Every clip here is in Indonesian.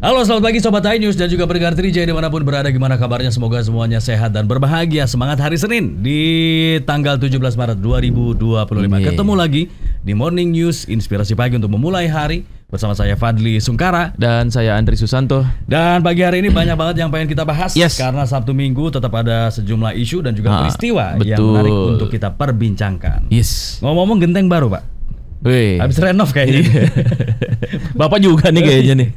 Halo, selamat pagi Sobat iNews dan juga pendengar Trijaya dimanapun berada. Gimana kabarnya? Semoga semuanya sehat dan berbahagia. Semangat hari Senin di tanggal 17 Maret 2025. Ketemu lagi di Morning News Inspirasi Pagi untuk memulai hari bersama saya Fadli Sungkara dan saya Andri Susanto. Dan pagi hari ini banyak banget yang pengen kita bahas karena Sabtu Minggu tetap ada sejumlah isu dan juga peristiwa yang menarik untuk kita perbincangkan. Ngomong-ngomong genteng baru, Pak. Habis renov kayaknya. Bapak juga nih kayaknya nih.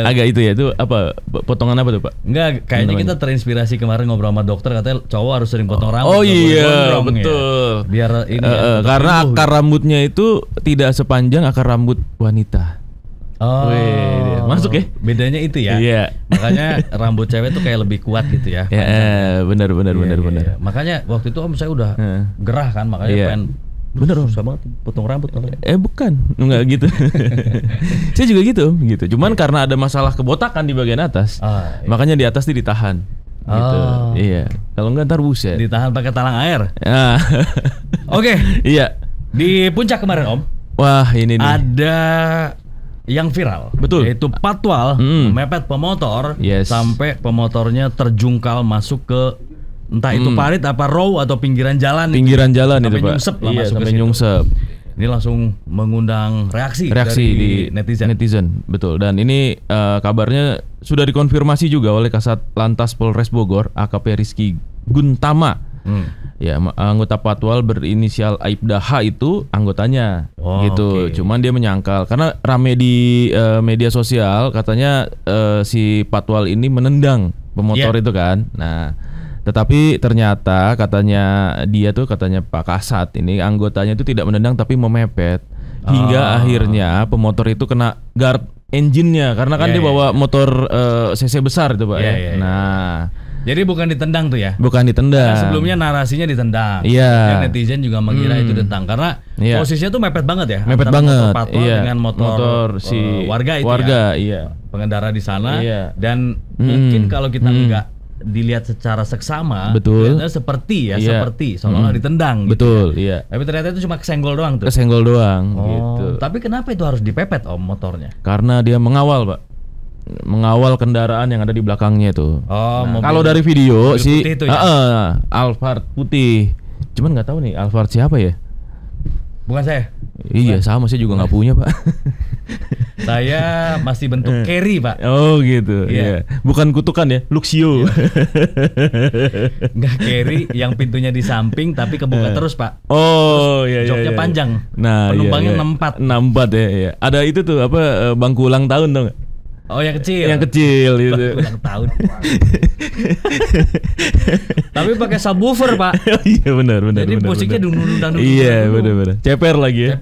Agak itu ya, itu apa potongan apa tuh Pak? Enggak, kayaknya kita terinspirasi kemarin ngobrol sama dokter, katanya cowok harus sering potong rambut. Oh iya, betul. Ya. Biar ini karena akar rambutnya itu tidak sepanjang akar rambut wanita. Oh, masuk ya? Bedanya itu ya. Iya. Makanya rambut cewek tuh kayak lebih kuat gitu ya. Benar. Makanya waktu itu om saya udah gerah kan, makanya pengen susah banget potong rambut. Bukan, enggak gitu. Saya juga gitu. Cuman karena ada masalah kebotakan di bagian atas, makanya di atas ditahan. Gitu. Iya. Kalau enggak ntar buset. Ditahan pakai talang air. Oke. Iya. Di puncak kemarin om. Wah ini nih. Ada yang viral. Betul. Yaitu patwal mepet pemotor sampai pemotornya terjungkal masuk ke entah itu parit apa row atau pinggiran jalan. Pinggiran jalan itu Pak. Iya, sampai nyungsep. Ini langsung mengundang reaksi dari netizen. Betul. Dan ini kabarnya sudah dikonfirmasi juga oleh Kasat Lantas Polres Bogor AKP Rizky Guntama. Ya, anggota patwal berinisial Aibda H itu anggotanya gitu. Cuman dia menyangkal karena rame di media sosial katanya si patwal ini menendang pemotor itu kan. Nah, tetapi ternyata katanya Pak Kasat ini anggotanya itu tidak menendang tapi memepet hingga akhirnya pemotor itu kena guard engine-nya karena kan dia bawa motor cc besar itu Pak Nah, jadi bukan ditendang tuh ya? Bukan ditendang. Karena sebelumnya narasinya ditendang. Iya. Netizen juga mengira itu ditendang karena posisinya tuh mepet banget ya. Mepet banget. Motor dengan motor si warga itu pengendara di sana. Dan mungkin kalau kita enggak dilihat secara seksama, seperti seolah-olah ditendang. Betul, gitu ya. Tapi ternyata itu cuma kesenggol doang tuh. Kesenggol doang gitu. Tapi kenapa itu harus dipepet om motornya? Karena dia mengawal Pak. Mengawal kendaraan yang ada di belakangnya itu. Kalau dari video si Alphard putih. Cuman nggak tahu nih Alphard siapa ya? Bukan saya. Iya sama, saya juga nggak punya Pak. Saya masih bentuk carry Pak. Oh gitu. Iya. Bukan kutukan ya, Luxio. Nggak carry, yang pintunya di samping tapi kebuka terus Pak. Oh iya. Joknya panjang. Nah, penumpangnya 64 ya. Ada itu tuh apa bangku ulang tahun dong? Oh yang kecil. Yang kecil itu. Ulang tahun. Tapi pakai subwoofer Pak. Iya benar. Jadi musiknya dung-dung. Iya benar. Ceper lagi ya.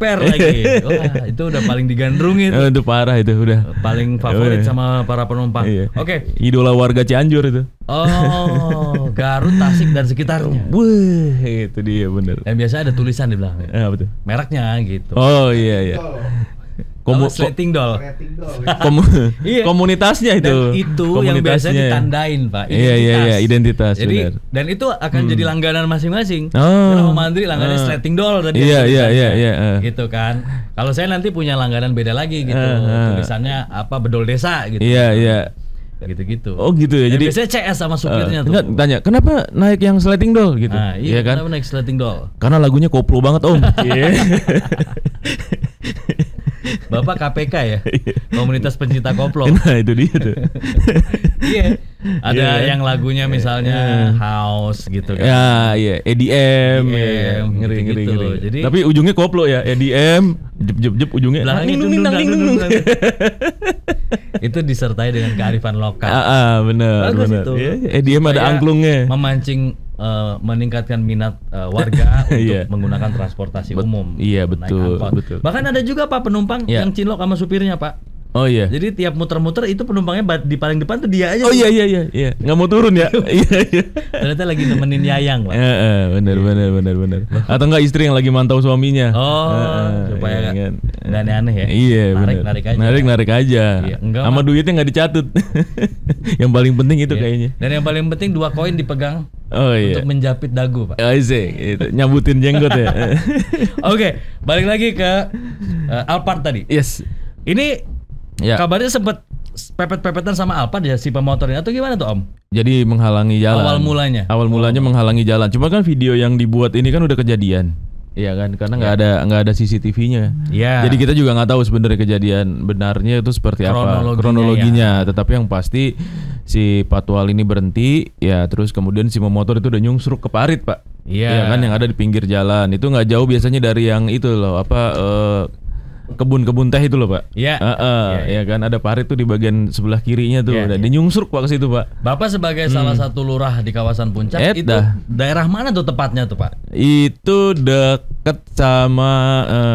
Wah itu udah paling digandrungin. Itu parah itu udah. Paling favorit sama para penumpang. Oke. Idola warga Cianjur itu. Oh Garut, Tasik dan sekitarnya. Wah itu dia benar. Dan biasa ada tulisan di belakang. Betul. Mereknya gitu. Oh iya. Sleting doll. Komunitasnya itu. Dan itu yang biasanya ditandain Pak. Identitas. Jadi benar. Dan itu akan jadi langganan masing-masing. Kalau Om Andri langganan sleting doll tadi. Iya. Gitu kan. Kalau saya nanti punya langganan beda lagi gitu. Tulisannya apa bedol desa gitu. Iya. Gitu-gitu. Oh gitu ya. Jadi biasanya CS sama supirnya tuh. Enggak tanya, kenapa naik yang sleting doll gitu? Iya kan? Kenapa naik sleting doll? Karena lagunya koplo banget Om. Bapak KPK ya, komunitas pencinta koplo. Nah itu dia tuh. Iya. Ada yang lagunya misalnya house gitu kan. Iya. EDM. Ngeri. Jadi, tapi ujungnya koplo ya. EDM, jep ujungnya. Nang. Itu disertai dengan kearifan lokal. Benar. Itu. EDM ada angklungnya. Memancing meningkatkan minat warga untuk menggunakan transportasi umum. Iya betul. Bahkan ada juga Pak penumpang yang cinlok sama supirnya Pak. Oh iya. Jadi tiap muter-muter itu penumpangnya di paling depan tuh dia aja. Oh iya. Nggak mau turun ya. Iya. Ternyata lagi nemenin Yayang Pak. Benar. Atau enggak istri yang lagi mantau suaminya. Supaya nggak aneh-aneh ya. Iya. Narik aja. Sama duitnya nggak dicatut. Yang paling penting itu kayaknya. Dan yang paling penting 2 koin dipegang. Untuk menjapit dagu Pak. Itu nyambutin jenggot ya. Oke, balik lagi ke Alphard tadi. Yes. Ini kabarnya sempat pepet-pepetan sama Alphard ya si pemotornya atau gimana tuh Om? Jadi menghalangi jalan. Awal mulanya menghalangi jalan. Cuma kan video yang dibuat ini kan udah kejadian. Iya kan, karena nggak ada CCTV-nya. Iya. Jadi kita juga nggak tahu sebenarnya kejadian benarnya itu seperti apa kronologinya. Tetapi yang pasti si Patwal ini berhenti, ya terus kemudian si pemotor itu udah nyungsruk ke parit Pak. Iya. Iya kan, yang ada di pinggir jalan. Itu nggak jauh biasanya dari yang itu loh, kebun teh itu loh Pak. Iya. Ya kan, ada parit tuh di bagian sebelah kirinya tuh. Dan dia nyungsruk Pak ke situ Pak. Bapak sebagai salah satu lurah di kawasan Puncak itu daerah mana tuh tepatnya tuh Pak? Itu deket sama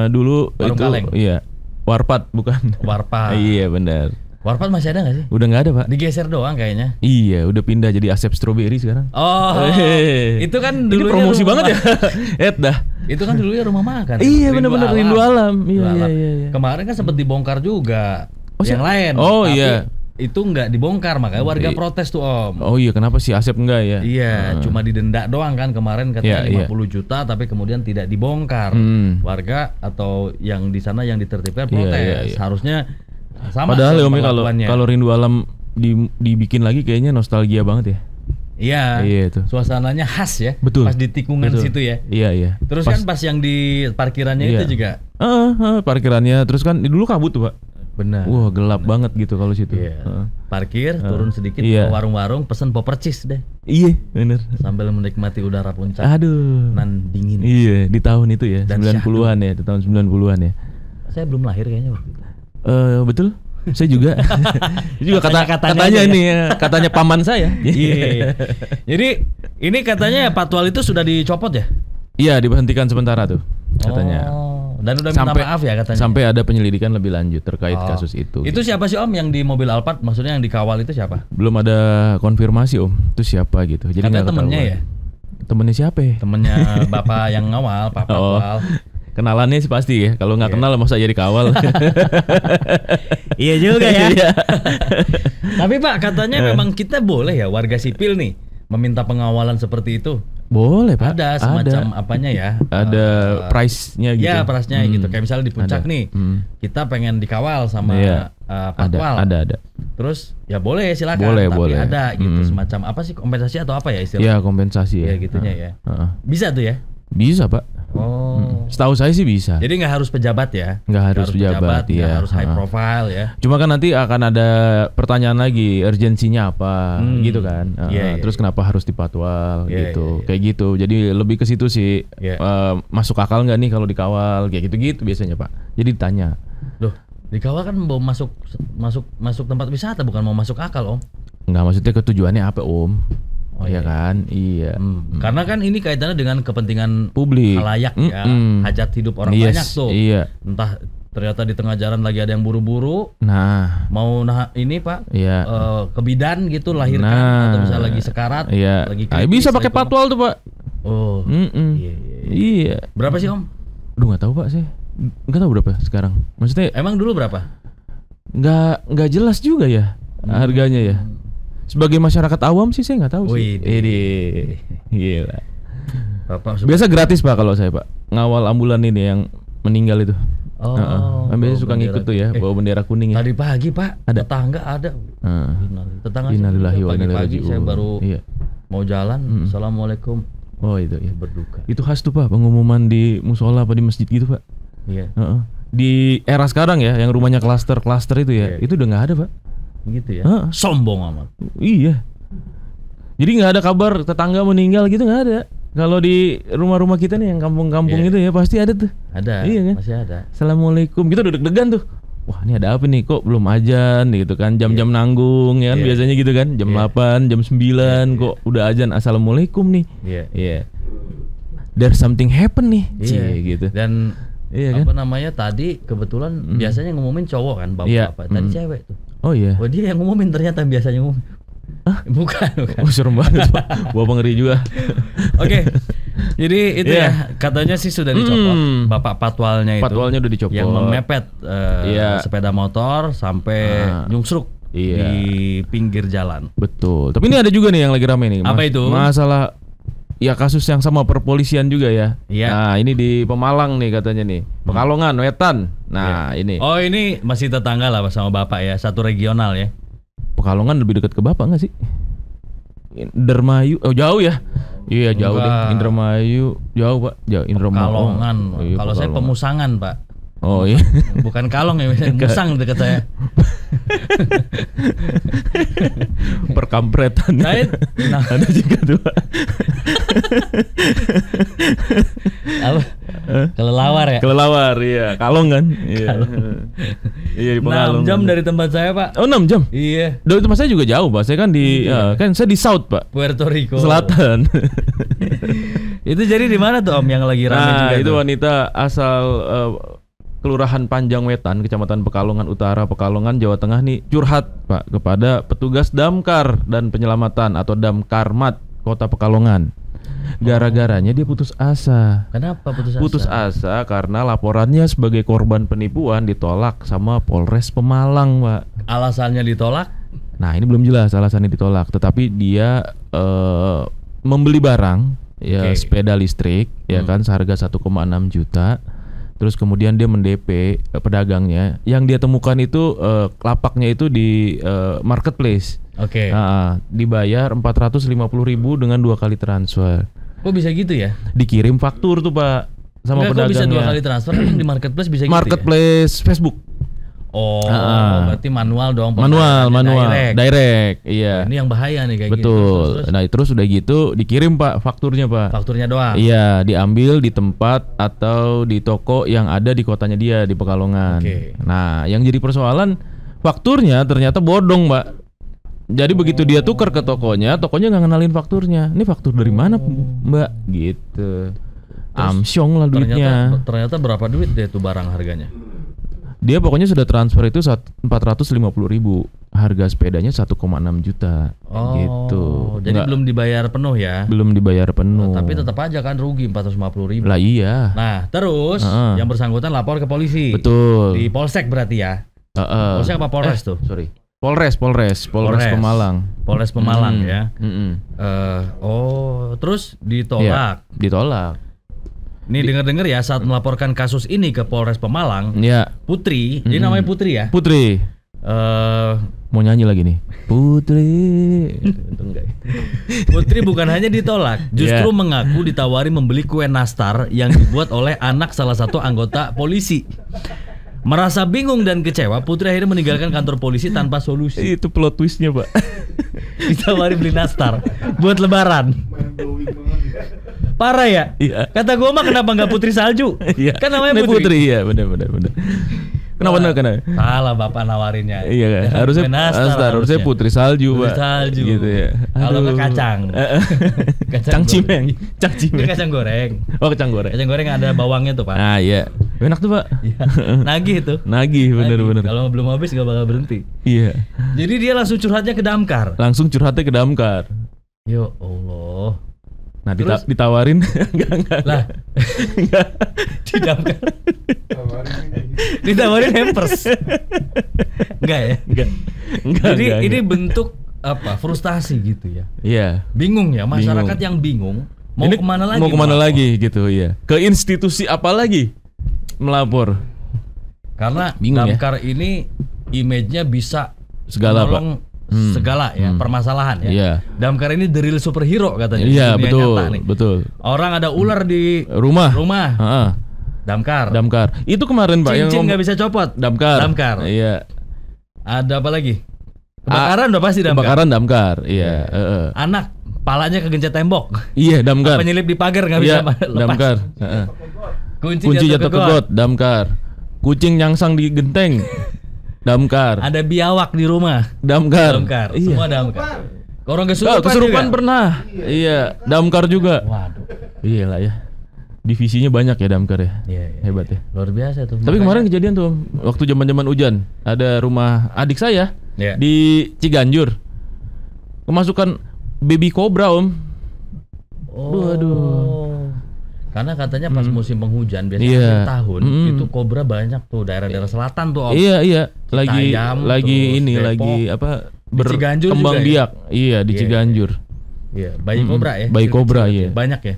dulu Warung itu Kaleng. iya. Warpat bukan? Warpat. Iya benar. Warpat masih ada nggak sih? Udah nggak ada Pak. Digeser doang kayaknya. Iya, udah pindah jadi Asep Strawberry sekarang. Oh, itu kan Ini dulunya promosi rumah- banget ya. Dah. Itu kan dulunya rumah makan. Iya benar-benar Rindu Alam. Iya. Kemarin kan sempat dibongkar juga. Oh, yang lain. Oh, Tapi iya. Itu nggak dibongkar makanya warga protes tuh Om. Oh iya, kenapa si Asep enggak ya? Iya, cuma didenda doang kan kemarin katanya Iya, 50 juta tapi kemudian tidak dibongkar. Warga atau yang di sana yang ditertibkan protes. iya. Harusnya sama. Padahal ya Om, perlakuannya. kalau Rindu Alam dibikin lagi kayaknya nostalgia banget ya. Iya. Iya, itu. Suasananya khas ya. Betul. Pas di tikungan Betul. situ ya. Iya. Terus kan pas yang di parkirannya Iya. itu juga. Parkirannya terus kan dulu kabut tuh Pak. Benar. Wah gelap banget gitu kalau situ. Iya. Parkir, turun sedikit Iya. ke warung-warung, pesen popercis deh. Iya bener. Sambil menikmati udara Puncak. Aduh. Nan dingin. Iya di tahun itu ya, Dan 90-an ya, di tahun 90-an ya. Saya belum lahir kayaknya waktu itu. Betul. Saya juga. juga katanya aja ini ya, katanya paman saya. Iya. Jadi ini katanya Patwal itu sudah dicopot ya? Iya, diberhentikan sementara tuh katanya. Oh, dan udah minta maaf ya katanya. Sampai ada penyelidikan lebih lanjut terkait kasus itu. Itu siapa sih Om yang di mobil Alphard? Maksudnya yang dikawal itu siapa? Belum ada konfirmasi Om. Itu siapa gitu. Jadi Katanya nggak temennya ketahuan. ya? Temennya siapa? Ya? Temennya Bapak yang ngawal, Pak Patwal. Kenalannya sih pasti ya. Kalau nggak kenal masa jadi kawal. Iya juga ya. Iya. Tapi Pak katanya memang kita boleh ya warga sipil nih meminta pengawalan seperti itu. Boleh Pak. Ada semacam apanya ya? Ada price-nya gitu. Ya price-nya gitu. Kayak misalnya di Puncak Ada. nih, kita pengen dikawal sama Iya. Patwal. Ada. Terus ya boleh silakan. Boleh, tapi boleh. ada gitu semacam apa sih kompensasi atau apa ya Ya istilahnya? kompensasi ya. Ya gitunya ya. Heeh. Bisa tuh ya? Bisa Pak. Oh. Setahu saya sih bisa. Jadi nggak harus pejabat ya? Nggak harus pejabat, nggak iya. harus high profile ya? Cuma kan nanti akan ada pertanyaan lagi, urgensinya apa, gitu kan? Iya, Terus kenapa harus dipatwal, Iya, gitu, iya. kayak gitu. Jadi lebih ke situ sih. Iya. Masuk akal nggak nih kalau dikawal, kayak gitu-gitu biasanya Pak. Jadi ditanya. Loh, dikawal kan mau masuk tempat wisata bukan mau masuk akal Om. Nggak, maksudnya ketujuannya apa Om? Oh, iya iya. kan? Iya. Karena kan ini kaitannya dengan kepentingan Publik. halayak ya, hajat hidup orang Yes, banyak tuh. iya. Entah ternyata di tengah jalan lagi ada yang buru-buru Nah, mau ini Pak iya. ke bidan gitu lahirkan Nah, atau misalnya lagi sekarat, Iya. lagi Bisa pakai lagi koma. patwal tuh Pak. Oh, Iya. Iya. berapa sih Om? Duh nggak tahu Pak saya. Nggak tahu berapa sekarang. Maksudnya Emang dulu berapa? nggak jelas juga ya harganya ya. Sebagai masyarakat awam sih saya nggak tahu sih. Widih. Gila. Bapak Biasa gratis Pak kalau saya Pak. Ngawal ambulan ini yang meninggal itu. Oh, Kan biasanya bawa suka bendera. ngikut tuh ya, bawa bendera kuning ya. Tadi pagi Pak, Ada. tetangga ada. Heeh. Tetangga Innalillahi wa inna ilaihi pagi-pagi saya raji'un. baru Iya. mau jalan. Assalamualaikum. Oh itu ya. Berduka. Itu khas tuh Pak, pengumuman di musola apa di masjid gitu Pak. Iya. Heeh. Di era sekarang ya, yang rumahnya klaster itu ya, Iya. itu udah nggak ada Pak. Gitu ya. Heeh. Sombong amat. Iya. Jadi nggak ada kabar tetangga meninggal gitu, nggak ada. Kalau di rumah-rumah kita nih yang kampung-kampung Iya. itu ya pasti ada tuh. Ada. Iya kan? Masih ada. Assalamualaikum. Kita udah deg-degan tuh. Wah ini ada apa nih, kok belum ajan gitu kan, jam-jam nanggung ya kan, Iya. biasanya gitu kan, jam 8, jam 9 kok udah ajan, assalamualaikum nih. Iya. Iya. There's something happen nih. Iya. Cie, gitu. Dan Iya apa kan? namanya tadi kebetulan biasanya ngumumin cowok kan Iya. bapak. Tadi cewek tuh. Oh iya. Oh dia yang ngumumin ternyata yang biasanya ngumumin. Bukan. Oh serem banget Pak. Bawa ngeri juga. Oke. Jadi itu Iya. ya katanya sih sudah dicopot Bapak Patwalnya itu. Patwalnya udah dicopot. Yang memepet Iya. sepeda motor sampai nyungsruk Iya. di pinggir jalan. Betul. Tapi ini ada juga nih yang lagi rame nih. Apa itu? Masalah ya kasus yang sama perpolisian juga ya. Iya. Nah, ini di Pemalang nih katanya nih. Pekalongan, Wetan. Nah, ini. Oh, ini masih tetangga lah sama Bapak ya, satu regional ya. Pekalongan lebih dekat ke Bapak nggak sih? Indramayu. Oh, jauh ya. Iya, jauh deh. Enggak. Indramayu, jauh, Pak. Jauh Indramayu. Pekalongan. Oh, iya, Kalau saya Pekalongan. Pemusangan, Pak. Oh iya. Bukan Kalong ya, Musang dekat saya. Perkampretan. Saya nah, Ada juga tuh, Pak. apa? Kelelawar ya. Kelelawar, iya. Kalong kan? Iya. Iya, di 6 Pekalongan. jam dari tempat saya, Pak. Oh, 6 jam. Iya. Dari tempat saya juga jauh, Pak. Saya kan di kan saya di South, Pak. Puerto Rico. Selatan. Itu jadi di mana tuh Om yang lagi rame juga? Nah, itu tuh? wanita asal Kelurahan Panjang Wetan, Kecamatan Pekalongan Utara, Pekalongan, Jawa Tengah nih curhat, Pak, kepada petugas Damkar dan Penyelamatan atau Damkarmat Kota Pekalongan. Gara-garanya dia putus asa. Kenapa putus asa? Putus asa karena laporannya sebagai korban penipuan ditolak sama Polres Pemalang, Pak. Alasannya ditolak? Nah, ini belum jelas alasannya ditolak, tetapi dia membeli barang, ya Oke. sepeda listrik, ya kan seharga 1,6 juta. Terus kemudian dia mendp pedagangnya. Yang dia temukan itu lapaknya itu di marketplace. Oke. Nah, dibayar 450.000 dengan 2 kali transfer. Kok bisa gitu ya? Dikirim faktur tuh, Pak, sama Enggak, kok bisa 2 pedagangnya. kali transfer? Emang di marketplace bisa gitu Marketplace Facebook. ya? Oh, berarti manual dong. Manual, pembayarannya direct, iya. Ini yang bahaya nih kayak gini. Betul. Terus. Nah, terus udah gitu dikirim, Pak, fakturnya, Pak. Fakturnya doang. Iya, diambil di tempat atau di toko yang ada di kotanya dia di Pekalongan. Oke. Nah, yang jadi persoalan fakturnya ternyata bodong, Mbak. Jadi begitu dia tukar ke tokonya nggak ngenalin fakturnya. Ini faktur dari mana, Mbak? Gitu. Amsyong lah duitnya. Ternyata berapa duit deh tuh barang harganya? Dia pokoknya sudah transfer itu 450.000. Harga sepedanya 1,6 juta. Oh, Gitu. jadi Nggak- belum dibayar penuh ya? belum dibayar penuh. Tapi tetap aja kan rugi 450.000. Lah iya. Nah, terus Heeh. yang bersangkutan lapor ke polisi. Betul. Di Polsek berarti ya? Heeh. Polsek apa Polres tuh? Sorry. Polres Pemalang. Polres Pemalang ya. Mm-mm. Terus ditolak. Iya, ditolak. Nih denger-denger ya saat melaporkan kasus ini ke Polres Pemalang, Ya, Putri, jadi namanya Putri ya. Putri. Eh, Mau nyanyi lagi nih. Putri. Itu enggak ya? Putri bukan hanya ditolak, justru Yeah. mengaku ditawari membeli kue nastar yang dibuat oleh anak salah satu anggota polisi. Merasa bingung dan kecewa, Putri akhirnya meninggalkan kantor polisi tanpa solusi. Itu plot twistnya, Pak. Ditawari beli nastar buat lebaran. Parah ya? Iya. Kata gua mah kenapa nggak Putri Salju? Iya. Kan namanya Ini Putri. Iya, benar. Kenapa? Salah bapak nawarinnya. Iya kan? Harusnya Kue nastar harusnya Putri Salju, Putri Pak. salju. Gitu ya. Kalau Aduh. nggak kacang. Cang cimeng. Cang Ini cimeng. kacang goreng. Oh, kacang goreng. Kacang goreng ada bawangnya tuh, Pak. Nah, iya. Enak tuh, Pak. Iya. Nagih tuh. Nagih, Nagih. bener. Kalau belum habis nggak bakal berhenti. Iya. Jadi dia langsung curhatnya ke Damkar. Langsung curhatnya ke Damkar. Yo Allah. Nah, Terus? ditawarin enggak. Lah. Di Damkar. Ditawarin hampers. Enggak ya? Enggak. Jadi enggak, ini enggak. bentuk apa? Frustasi gitu ya. Iya. Bingung ya masyarakat Bingung. yang bingung mau Ini kemana lagi? Mau kemana melapor? lagi gitu, iya. Ke institusi apa lagi melapor? Karena Bingung ya. Damkar ini image-nya bisa Segala, Pak. menolong segala ya permasalahan ya. Iya. Damkar ini the real superhero katanya. di Iya, dunia betul, nyata nih. betul. Orang ada ular di Rumah. Heeh. Damkar. Damkar. Itu kemarin, Pak, yang Cincin nggak bisa copot. Damkar. Damkar. Iya. Ada apa lagi? Kebakaran udah pasti Damkar. Kebakaran Damkar. Iya, heeh. Anak palanya kegencet tembok. Iya, Damkar. Penyelip di pagar nggak bisa Iya, lepas. Damkar. Heeh. Kunci Jatuh ke got, Damkar. Kucing nyangsang di genteng. Damkar. Ada biawak di rumah. Damkar. Damkar. Iya. Semua Damkar. Orang Kesurupan juga. pernah. Iya, Damkar juga. Waduh. Iya lah ya. Divisinya banyak ya Damkar ya. Iya, iya. Hebat ya. Luar biasa tuh. Tapi Makanya- kemarin kejadian tuh waktu zaman-zaman hujan, ada rumah adik saya Iya. di Ciganjur. Kemasukan baby cobra, Om. Oh. Aduh. Karena katanya pas musim penghujan biasanya Iya. akhir tahun itu kobra banyak tuh daerah-daerah selatan tuh Om. Iya. Lagi Citayam, lagi terus ini Depok. lagi apa? Di Ciganjur Berkembang juga ya? biak. Iya, di Iya. Ciganjur. Iya, bayi kobra ya. Bayi kobra kecil-kecil. iya. Banyak ya.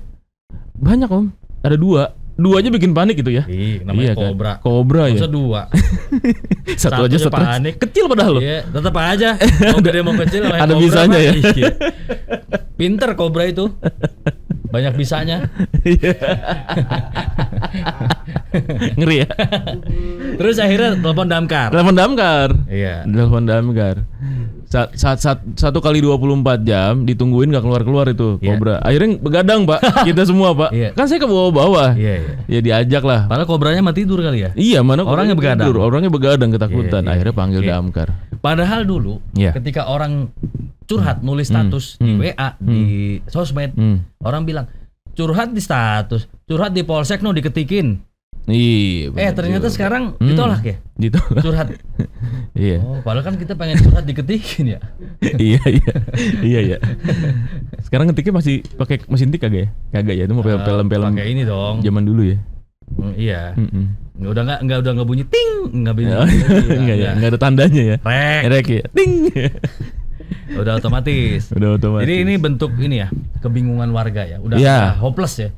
Banyak Om. Ada 2 aja bikin panik gitu ya. Iya, namanya kan? kobra. Kobra ya. Masa 2. Satu aja stres. panik. Kecil padahal loh. Iya, tetap aja. Mau gede mau kecil namanya Ada kobra, bisanya Pak. ya. Iya. Pinter kobra itu. Banyak bisanya. Ngeri ya. Terus akhirnya telepon damkar. Telepon damkar. Iya. Telepon damkar. Saat 1 kali 24 jam ditungguin gak keluar itu Iya. kobra. Akhirnya begadang Pak. Kita semua Pak. Iya. Kan saya ke bawah-bawah. Iya, iya. Ya diajak lah. Padahal kobranya mati tidur kali ya. Iya mana Orangnya kok begadang. tidur, orangnya begadang ketakutan. Iya, iya. Akhirnya panggil Iya. damkar. Padahal dulu Iya. ketika orang curhat nulis status di WA, di sosmed, orang bilang curhat di status, curhat di polsek no diketikin. Iya. bener Ternyata juga. sekarang ditolak ya. Ditolak. Curhat. Iya. Oh, padahal kan kita pengen curhat diketikin ya. Iya. Iya. Sekarang ngetiknya masih pakai mesin tik kagak ya? Kagak ya, itu mau film-film Pakai ini dong. zaman dulu ya. Iya. Mm-mm. Udah nggak bunyi ting, nggak bunyi. Enggak ya, enggak ada tandanya ya. Rek. Ya, ting. Udah otomatis. Udah otomatis. Jadi ini bentuk ini ya, kebingungan warga ya. Udah Iya. hopeless ya.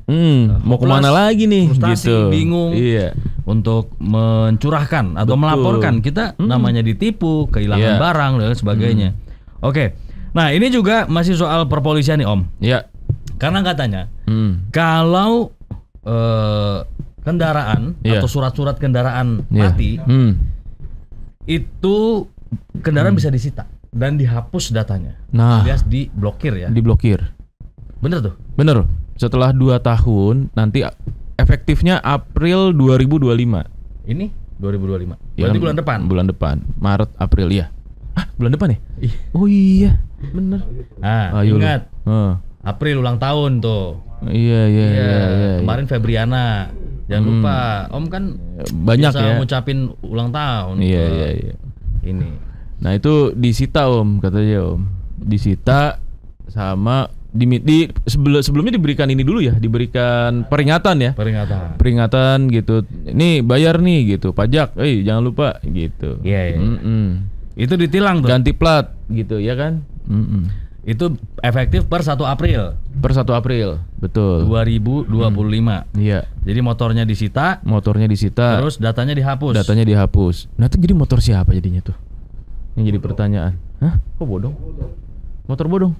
Mau kemana lagi nih frustasi, gitu. bingung. Iya. Untuk mencurahkan atau Betul. melaporkan kita namanya ditipu, kehilangan Iya. barang dan sebagainya. Oke. Nah, ini juga masih soal perpolisian nih, Om. Iya. Karena katanya Hmm. kalau kendaraan Iya. atau surat-surat kendaraan Iya. mati itu kendaraan bisa disita dan dihapus datanya. Nah, Alias diblokir ya. diblokir. Bener tuh? Bener. Setelah 2 tahun nanti efektifnya April 2025. Ini 2025. Ya Berarti kan, bulan depan. Bulan depan, Maret, April ya. Bulan depan ya? Ih. Oh iya, bener. Nah, Ayo lu. ingat April ulang tahun tuh. Iya. Kemarin Febriana. Jangan lupa, Om kan Banyak bisa ya. ngucapin ulang tahun. Iya. Ini. Nah itu disita Om, katanya Om. Disita sama sebelumnya diberikan ini dulu ya, diberikan peringatan ya. Peringatan gitu. Ini bayar nih gitu, pajak. Jangan lupa gitu. Iya. Itu ditilang tuh. Ganti plat gitu ya kan? Itu efektif per 1 April Per 1 April, betul. 2025. Iya. Jadi motornya disita, Motornya disita, terus datanya dihapus. datanya dihapus. Nah itu jadi motor siapa jadinya tuh? Yang jadi pertanyaan. Hah? Kok bodong? Motor bodong?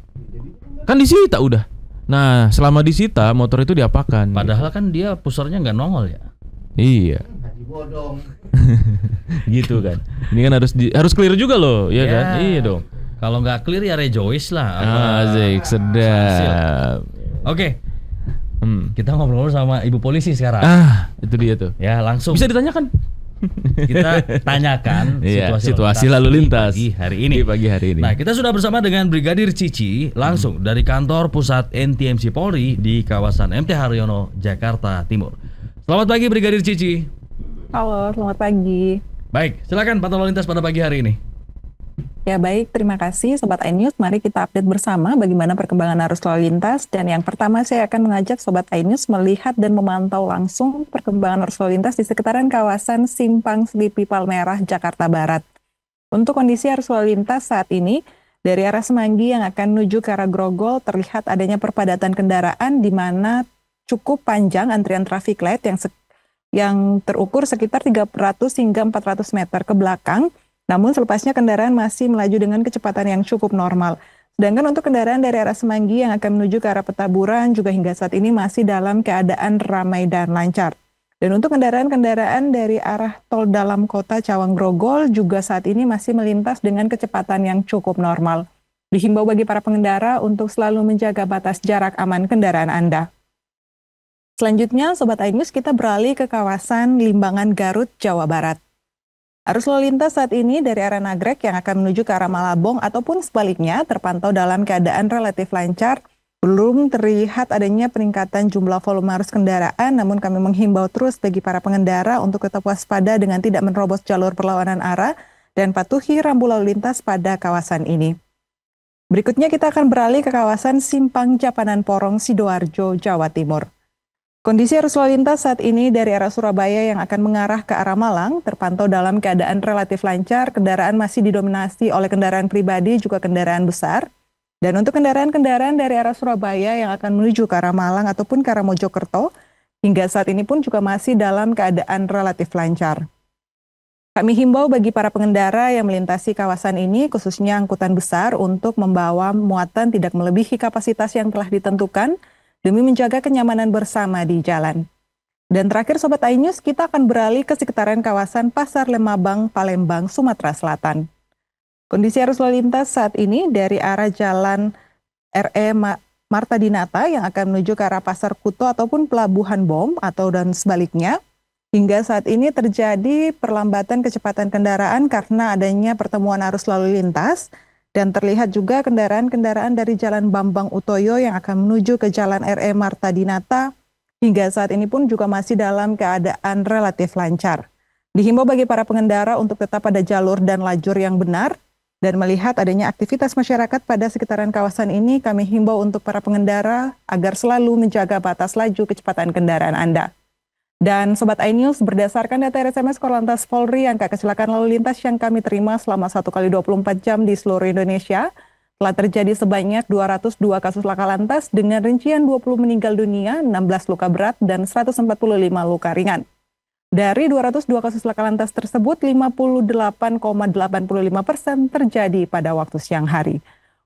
Kan disita udah. Nah selama disita motor itu diapakan? Padahal kan dia pusernya nggak nongol ya. Iya. Gitu kan. Ini kan harus clear juga loh, ya kan? Iya dong. Kalau nggak clear ya rejoice lah. Asik, sedap. Oke. Kita ngobrol sama ibu polisi sekarang. Itu dia tuh. Ya langsung. Bisa ditanyakan. Kita tanyakan situasi lalu lintas di hari ini. Di pagi hari ini. Nah, kita sudah bersama dengan Brigadir Cici langsung dari kantor pusat NTMC Polri di kawasan MT Haryono, Jakarta Timur. Selamat pagi Brigadir Cici. Halo, selamat pagi. Baik, silakan pantau lalu lintas pada pagi hari ini. Ya baik, terima kasih Sobat iNews. Mari kita update bersama bagaimana perkembangan arus lalu lintas. Dan yang pertama saya akan mengajak Sobat iNews melihat dan memantau langsung perkembangan arus lalu lintas di sekitaran kawasan Simpang Selipi Palmerah, Jakarta Barat. Untuk kondisi arus lalu lintas saat ini, dari arah Semanggi yang akan menuju ke arah Grogol terlihat adanya perpadatan kendaraan di mana cukup panjang antrian traffic light yang terukur sekitar 300 hingga 400 meter ke belakang. Namun selepasnya kendaraan masih melaju dengan kecepatan yang cukup normal. Sedangkan untuk kendaraan dari arah Semanggi yang akan menuju ke arah Petamburan juga hingga saat ini masih dalam keadaan ramai dan lancar. Dan untuk kendaraan-kendaraan dari arah tol dalam kota Cawang Grogol juga saat ini masih melintas dengan kecepatan yang cukup normal. Dihimbau bagi para pengendara untuk selalu menjaga batas jarak aman kendaraan Anda. Selanjutnya, Sobat iNews, kita beralih ke kawasan Limbangan, Garut, Jawa Barat. Arus lalu lintas saat ini dari arah Nagrek yang akan menuju ke arah Malabong ataupun sebaliknya terpantau dalam keadaan relatif lancar. Belum terlihat adanya peningkatan jumlah volume arus kendaraan, namun kami menghimbau terus bagi para pengendara untuk tetap waspada dengan tidak menerobos jalur perlawanan arah dan patuhi rambu lalu lintas pada kawasan ini. Berikutnya kita akan beralih ke kawasan Simpang Japanan Porong, Sidoarjo, Jawa Timur. Kondisi arus lalu lintas saat ini dari arah Surabaya yang akan mengarah ke arah Malang terpantau dalam keadaan relatif lancar. Kendaraan masih didominasi oleh kendaraan pribadi juga kendaraan besar. Dan untuk kendaraan-kendaraan dari arah Surabaya yang akan menuju ke arah Malang ataupun ke arah Mojokerto, hingga saat ini pun juga masih dalam keadaan relatif lancar. Kami himbau bagi para pengendara yang melintasi kawasan ini, khususnya angkutan besar, untuk membawa muatan tidak melebihi kapasitas yang telah ditentukan demi menjaga kenyamanan bersama di jalan. Dan terakhir Sobat iNews, kita akan beralih ke sekitaran kawasan Pasar Lemabang, Palembang, Sumatera Selatan. Kondisi arus lalu lintas saat ini dari arah jalan RE Marta Dinata yang akan menuju ke arah Pasar Kuto ataupun Pelabuhan Bom atau dan sebaliknya. Hingga saat ini terjadi perlambatan kecepatan kendaraan karena adanya pertemuan arus lalu lintas dan terlihat juga kendaraan-kendaraan dari Jalan Bambang Utoyo yang akan menuju ke Jalan RE Marta Dinata hingga saat ini pun juga masih dalam keadaan relatif lancar. Dihimbau bagi para pengendara untuk tetap pada jalur dan lajur yang benar. Dan melihat adanya aktivitas masyarakat pada sekitaran kawasan ini, kami himbau untuk para pengendara agar selalu menjaga batas laju kecepatan kendaraan Anda. Dan Sobat iNews, berdasarkan data RSMS Korlantas Polri, angka kecelakaan lalu lintas yang kami terima selama 1 kali 24 jam di seluruh Indonesia telah terjadi sebanyak 202 kasus laka lantas dengan rincian 20 meninggal dunia, 16 luka berat, dan 145 luka ringan. Dari 202 kasus laka lantas tersebut, 58,85% terjadi pada waktu siang hari.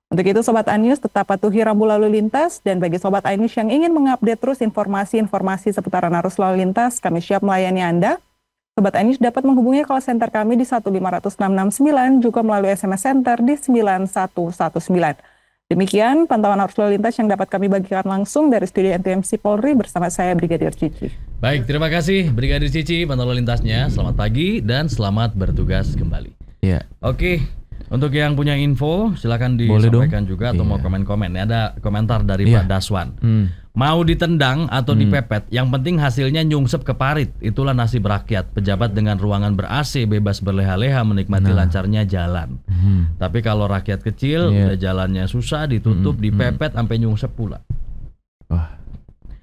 Untuk itu, Sobat iNews tetap patuhi rambu lalu lintas, dan bagi Sobat iNews yang ingin mengupdate terus informasi-informasi seputaran arus lalu lintas, kami siap melayani Anda. Sobat iNews dapat menghubungi call center kami di 15669, juga melalui SMS Center di 9119. Demikian pantauan arus lalu lintas yang dapat kami bagikan langsung dari studio NTMC Polri bersama saya Brigadir Cici. Baik, terima kasih Brigadir Cici pantauan lalu lintasnya. Selamat pagi dan selamat bertugas kembali. Iya. Oke, untuk yang punya info silakan disampaikan juga atau mau komen-komen. Ada komentar dari Pak Daswan. Mau ditendang atau dipepet, yang penting hasilnya nyungsep ke parit. Itulah nasib rakyat. Pejabat dengan ruangan ber-AC bebas berleha-leha menikmati lancarnya jalan. Tapi kalau rakyat kecil, udah jalannya susah, ditutup, dipepet, sampai nyungsep pula. Wah,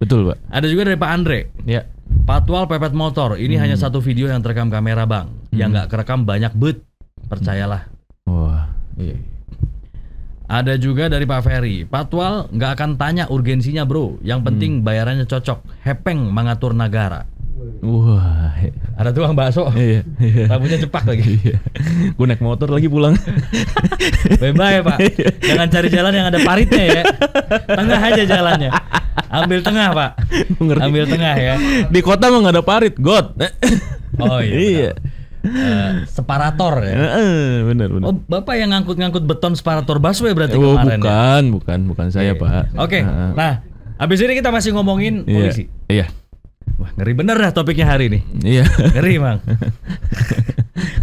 betul Pak. Ada juga dari Pak Andre. Ya. Patwal pepet motor. Ini hanya satu video yang terekam kamera bang. Yang nggak kerekam banyak bet. Percayalah. Wah, iya. Ada juga dari Pak Ferry, Patwal nggak akan tanya urgensinya bro, yang penting bayarannya cocok, hepeng mengatur negara. Wah, ada tukang bakso, rambutnya cepak lagi. Gue naik motor lagi pulang. Bye-bye Pak, jangan cari jalan yang ada paritnya ya, tengah aja jalannya, ambil tengah Pak, ambil tengah ya. Di kota mah nggak ada parit, God. Oh iya. Separator ya. Benar. Oh, Bapak yang ngangkut beton separator busway berarti kemarin bukan saya Pak. Oke. Nah, habis ini kita masih ngomongin polisi. Iya. Wah, ngeri bener dah topiknya hari ini. Iya. Ngeri Bang.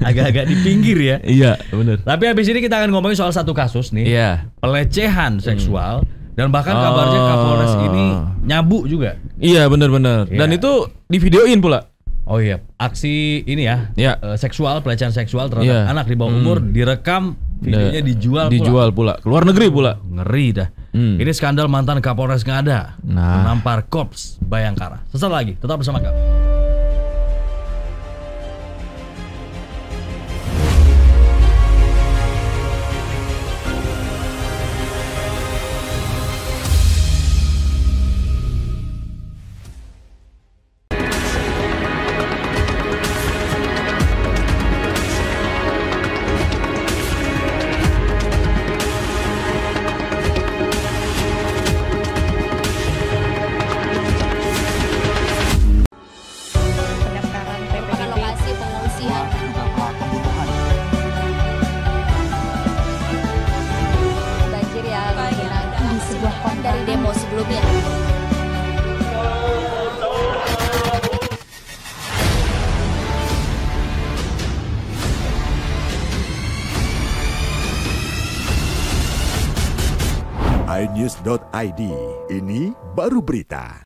Agak-agak di pinggir ya. Iya, benar. Tapi habis ini kita akan ngomongin soal satu kasus nih. Iya. Pelecehan seksual. Dan bahkan kabarnya Kapolres ini nyabu juga. Iya, benar. Dan itu divideoin pula. Oh iya, aksi ini ya, seksual, pelecehan seksual terhadap anak di bawah umur direkam, videonya dijual pula. Keluar negeri pula. Ngeri dah. Ini skandal mantan Kapolres Ngada menampar Korps Bayangkara. Sesaat lagi, tetap bersama kami. iNews.id, ini baru berita.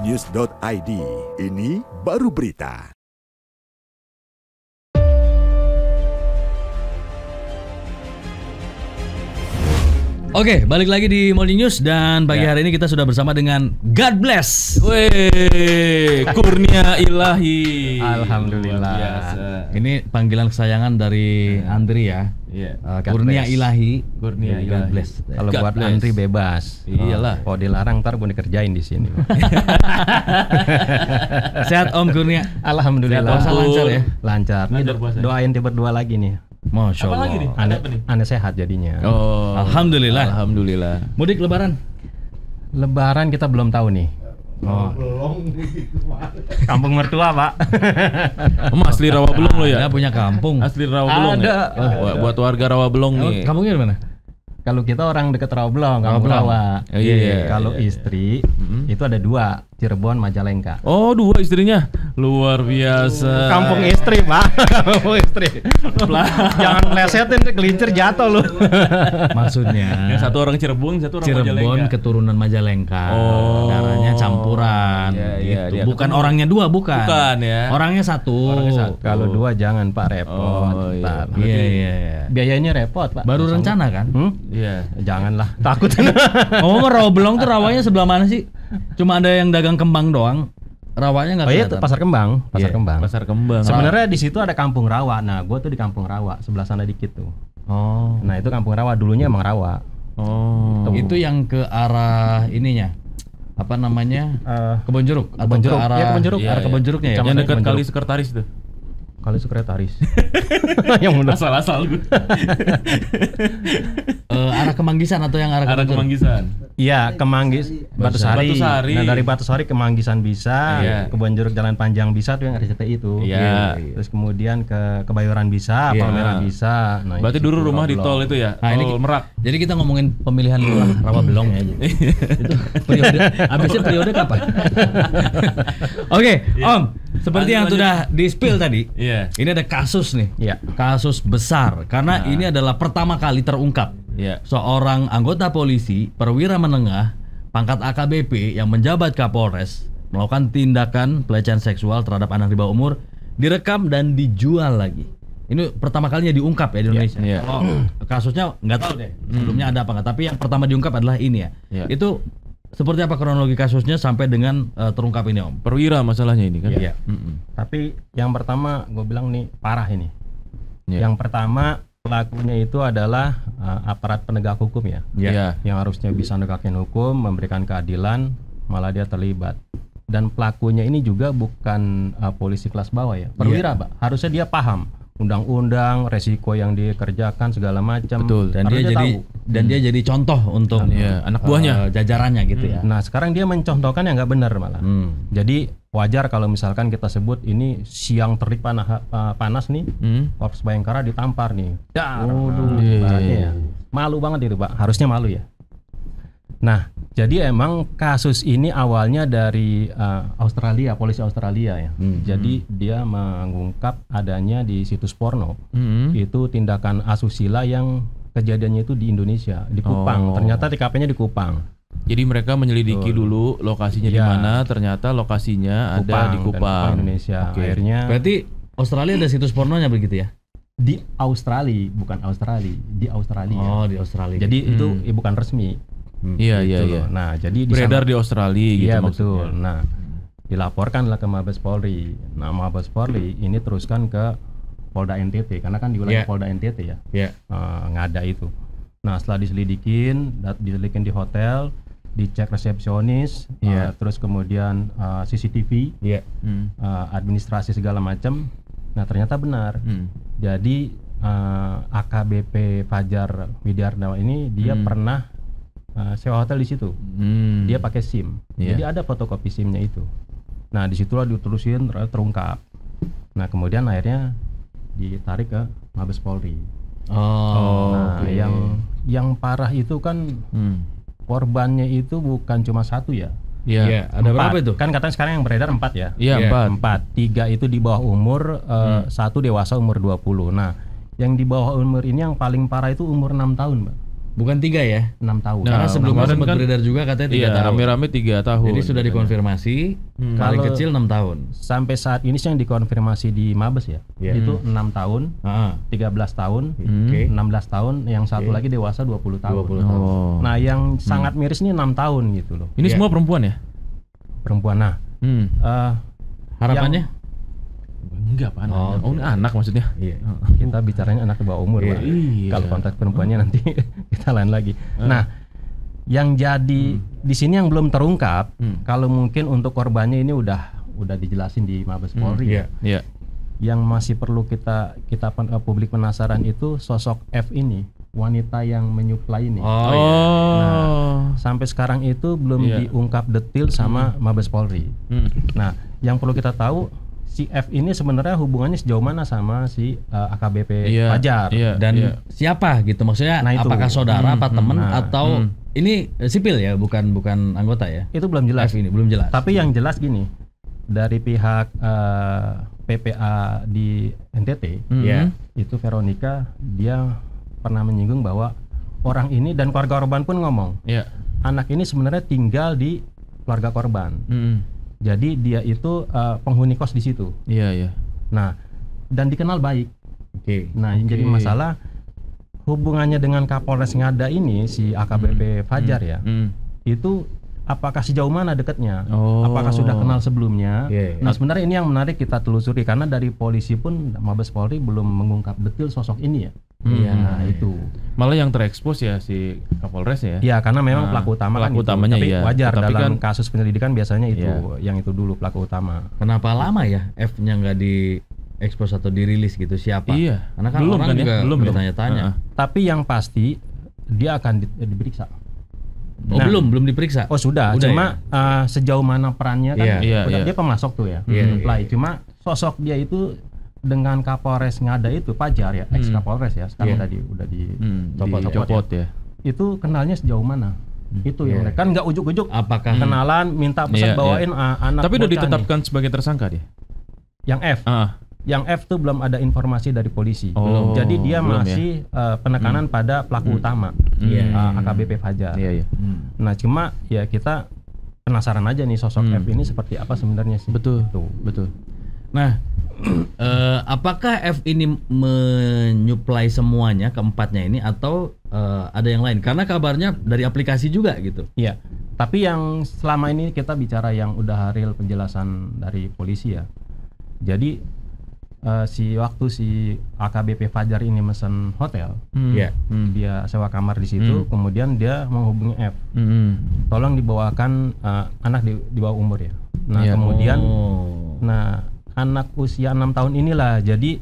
iNews.id. Ini baru berita. Oke, balik lagi di Morning News dan pagi hari ini kita sudah bersama dengan God Bless. Weh, kurnia ilahi. Alhamdulillah. Luar biasa. Ini panggilan kesayangan dari Andri ya. Iya. Kurnia bless. ilahi. Kurnia Dari God ilahi. Bless. Kalau God buat bless. Andri bebas. Iyalah. Kalau dilarang ntar gue dikerjain di sini. Sehat Om Kurnia. Alhamdulillah. Puasa lancar ya? Lancar. Nih Lancar puasa. doain dia berdua lagi nih. Masya Apa Allah. lagi nih? Ada apa nih? Aneh sehat jadinya. Oh, Alhamdulillah. Alhamdulillah. Mudik Lebaran. Lebaran kita belum tahu nih. Oh. Kampung mertua, Pak. Asli Rawabelong lo ya? Ada punya kampung. Asli Rawabelong Ada. ya? Buat warga Rawabelong nih. Kampungnya di mana? Kalau kita orang dekat Rawabelong, Kampung Rawabelong. Rawa. Oh, iya, Kalau iya. istri itu ada 2, Cirebon, Majalengka. Oh, 2 istrinya. Luar biasa. Kampung istri, Pak. Kampung istri. Jangan lesetin, kelincir jatuh lu. Maksudnya Yang satu orang Cirebon, satu orang Cirebon Majalengka. keturunan Majalengka. Oh. Darahnya campuran Iya, iya, gitu. dia Bukan ketemu. orangnya 2, bukan. Bukan ya. Orangnya 1. Orangnya satu. Kalau 2 jangan, Pak, repot. Oh, iya. Ntar. Iya, iya, iya. Biayanya repot, Pak. Baru rencana kan? Iya. Janganlah, takut. Ngomong Rawabelong tuh rawanya sebelah mana sih? Cuma ada yang dagang kembang doang. Rawanya nggak Oh iya, kelihatan. Pasar Kembang, Pasar Iya, Kembang. Pasar Kembang. Sebenarnya di situ ada Kampung Rawa. Nah, gue tuh di Kampung Rawa, sebelah sana dikit tuh. Oh. Nah, itu Kampung Rawa, dulunya emang Rawa. Oh. Itu yang ke arah ininya. Apa namanya? Kebon Jeruk atau Kebon Jeruk. ke arah Iya, Kebon Jeruk. arah Kebon Jeruknya ya. Kecamatan Yang dekat Kebon kali Jeruk. sekretaris tuh. Kali sekretaris. Yang benar. Asal-asal gue. Arah Kemanggisan atau yang arah Arah Kebon Jeruk? Kemanggisan. Iya, Kemanggis, Batusari. Batusari. Nah, dari Batusari ke Manggisan bisa, Iya. Kebon Jeruk Jalan Panjang bisa tuh yang RCTI itu. Iya. Terus kemudian ke Kebayoran bisa, Iya. Palmerah bisa. Nah, Berarti itu dulu rumah di Rawabelong. tol itu ya? Nah, ini Tol Merak. Jadi kita ngomongin pemilihan lurah Rawabelong ya. Itu periode habisnya periode kapan? Oke, Om, seperti yang Lanjut. sudah di-spill tadi. Iya. Ini ada kasus nih. Iya. Kasus besar karena ini adalah pertama kali terungkap. Iya. Seorang anggota polisi perwira menengah pangkat AKBP yang menjabat Kapolres melakukan tindakan pelecehan seksual terhadap anak di bawah umur, direkam dan dijual lagi. Ini pertama kalinya diungkap ya di Indonesia. Iya. Oh, kasusnya nggak tahu deh sebelumnya ada apa nggak. Tapi yang pertama diungkap adalah ini ya. Iya. Itu seperti apa kronologi kasusnya sampai dengan terungkap ini Om? Perwira masalahnya ini kan? Iya. Tapi yang pertama gue bilang nih parah ini. Iya. Yang pertama pelakunya itu adalah aparat penegak hukum ya. Iya. Yang harusnya bisa negakin hukum, memberikan keadilan, malah dia terlibat. Dan pelakunya ini juga bukan polisi kelas bawah ya, perwira, Pak. Harusnya dia paham undang-undang, resiko yang dikerjakan segala macam. Betul. Dan dia Harusnya jadi tahu. jadi contoh untuk Iya, anak buahnya. jajarannya gitu ya. Nah, sekarang dia mencontohkan yang nggak benar malah. Jadi wajar kalau misalkan kita sebut ini siang terik panas nih, Korps Bayangkara ditampar nih. Dar. Ibaratnya ya. Malu banget itu, Pak. Harusnya malu ya. Nah, jadi emang kasus ini awalnya dari Australia, polisi Australia ya. Jadi dia mengungkap adanya di situs porno. Itu tindakan asusila yang kejadiannya itu di Indonesia, di Kupang. Oh. Ternyata TKP-nya di Kupang. Jadi mereka menyelidiki dulu lokasinya di Iya. mana, ternyata lokasinya ada di dan Kupang. Indonesia. Oke. Akhirnya Berarti Australia ada situs pornonya begitu ya? di Australia, bukan Australia, di Australia. Oh, di Australia. Jadi itu bukan resmi. Iya, iya, Gitu iya. loh. Nah, jadi di Beredar sana- di Australia gitu Iya, maksudnya. betul. Nah, dilaporkanlah ke Mabes Polri. Nah, Mabes Polri ini teruskan ke Polda NTT karena kan di wilayah Iya. Polda NTT ya. ya. Ngada itu. Nah, setelah diselidikin di hotel, dicek resepsionis, Iya. terus kemudian CCTV, Iya. administrasi segala macam. Nah, ternyata benar. Jadi AKBP Fajar Widiardawan ini dia pernah sewa hotel di situ. Dia pakai SIM. Iya. Jadi ada fotokopi SIM-nya itu. Nah, disitulah diterusin terungkap. Nah, kemudian akhirnya ditarik ke Mabes Polri. Oh. Nah, oke. yang parah itu kan korbannya itu bukan cuma satu ya. Iya. Iya, ada berapa 4. itu? Kan katanya sekarang yang beredar 4 ya. Iya, Iya. 4. 3 itu di bawah umur, 1 dewasa umur 20. Nah, yang di bawah umur ini yang paling parah itu umur 6 tahun, Mbak. Bukan 3 ya? 6 tahun. Karena sebelumnya kemarin sempat kan- beredar juga katanya 3 Iya, tahun. rame-rame 3 tahun. Jadi sudah katanya. dikonfirmasi paling Kalau- kecil 6 tahun. Sampai saat ini sih yang dikonfirmasi di Mabes ya, Iya. itu 6 tahun, Heeh. 13 tahun, Oke. 16 tahun, yang satu lagi dewasa 20 tahun. 20 tahun. Oh. Nah, yang sangat miris ini 6 tahun gitu loh. Ini Iya. semua perempuan ya? Perempuan. Nah, Harapannya? Enggak, Pak. Oh, Oh, ini anak maksudnya. Iya. kita bicaranya anak di bawah umur, Iya. Pak. Iya. Kalau konteks perempuannya nanti kita lain lagi. Nah, yang jadi di sini yang belum terungkap, kalau mungkin untuk korbannya ini udah dijelasin di Mabes Polri. Iya. Iya. Yang masih perlu kita publik penasaran itu sosok F ini, wanita yang menyuplai ini. Oh, iya. Sampai sekarang itu belum Iya. diungkap detil sama Mabes Polri. Hmm. Nah, yang perlu kita tahu si F ini sebenarnya hubungannya sejauh mana sama si AKBP Iya. Fajar. Iya. Dan iya. siapa gitu maksudnya? Nah, itu. Apakah saudara, apa teman Nah. atau ini sipil ya, bukan anggota ya? Itu belum jelas. F ini belum jelas. Tapi yang jelas gini, dari pihak PPA di NTT, Ya. itu Veronica dia pernah menyinggung bahwa orang ini dan keluarga korban pun ngomong, Iya. anak ini sebenarnya tinggal di keluarga korban. Jadi dia itu penghuni kos di situ. Iya, iya. Nah, dan dikenal baik. Oke. Nah, yang jadi masalah hubungannya dengan Kapolres Ngada ini si AKBP Fajar ya. Itu apakah sejauh mana dekatnya? Oh. Apakah sudah kenal sebelumnya? Iya, iya. Nah, sebenarnya ini yang menarik kita telusuri karena dari polisi pun Mabes Polri belum mengungkap detil sosok ini ya. Iya. Nah, itu. Malah yang terekspos ya si Kapolres ya. Ya, karena memang Nah, pelaku utama kan pelaku itu. utamanya Tapi iya. wajar Tetapi dalam kan- kasus penyelidikan biasanya itu Iya. yang itu dulu pelaku utama. Kenapa lama ya F-nya nggak diekspos atau dirilis gitu siapa? Iya. Karena kan Belum orang kan ya? juga Belum ya? bertanya-tanya. Tapi yang pasti dia akan diperiksa. Oh, Nah. belum diperiksa. Oh sudah, Udah cuma sejauh mana perannya kan Iya, iya, udah iya. dia pemasok tuh ya, Iya, supply. Cuma sosok dia itu dengan Kapolres Ngada itu Fajar ya, ex Kapolres ya, sekarang Iya. udah di Dicopot ya. itu kenalnya sejauh mana? Itu yang Iya. kan nggak ujuk-ujuk Apakah kenalan, minta pesan Iya, bawain anak. Tapi udah bocah ditetapkan sebagai tersangka dia. nih. Yang F, yang F tuh belum ada informasi dari polisi. Oh, Jadi dia belum ya? masih penekanan pada pelaku utama, Iya. AKBP Fajar. Iya, iya. Nah, cuma ya kita penasaran aja nih sosok F ini seperti apa sebenarnya sih. Betul. Tuh. Betul. Nah, apakah F ini menyuplai semuanya keempatnya ini atau ada yang lain? Karena kabarnya dari aplikasi juga gitu. Iya. Tapi yang selama ini kita bicara yang udah real penjelasan dari polisi ya. Jadi waktu si AKBP Fajar ini mesen hotel, Iya. dia sewa kamar di situ, kemudian dia menghubungi F. Tolong dibawakan anak di bawah umur ya. Nah, Iya. kemudian Oh. nah anak usia 6 tahun inilah. Jadi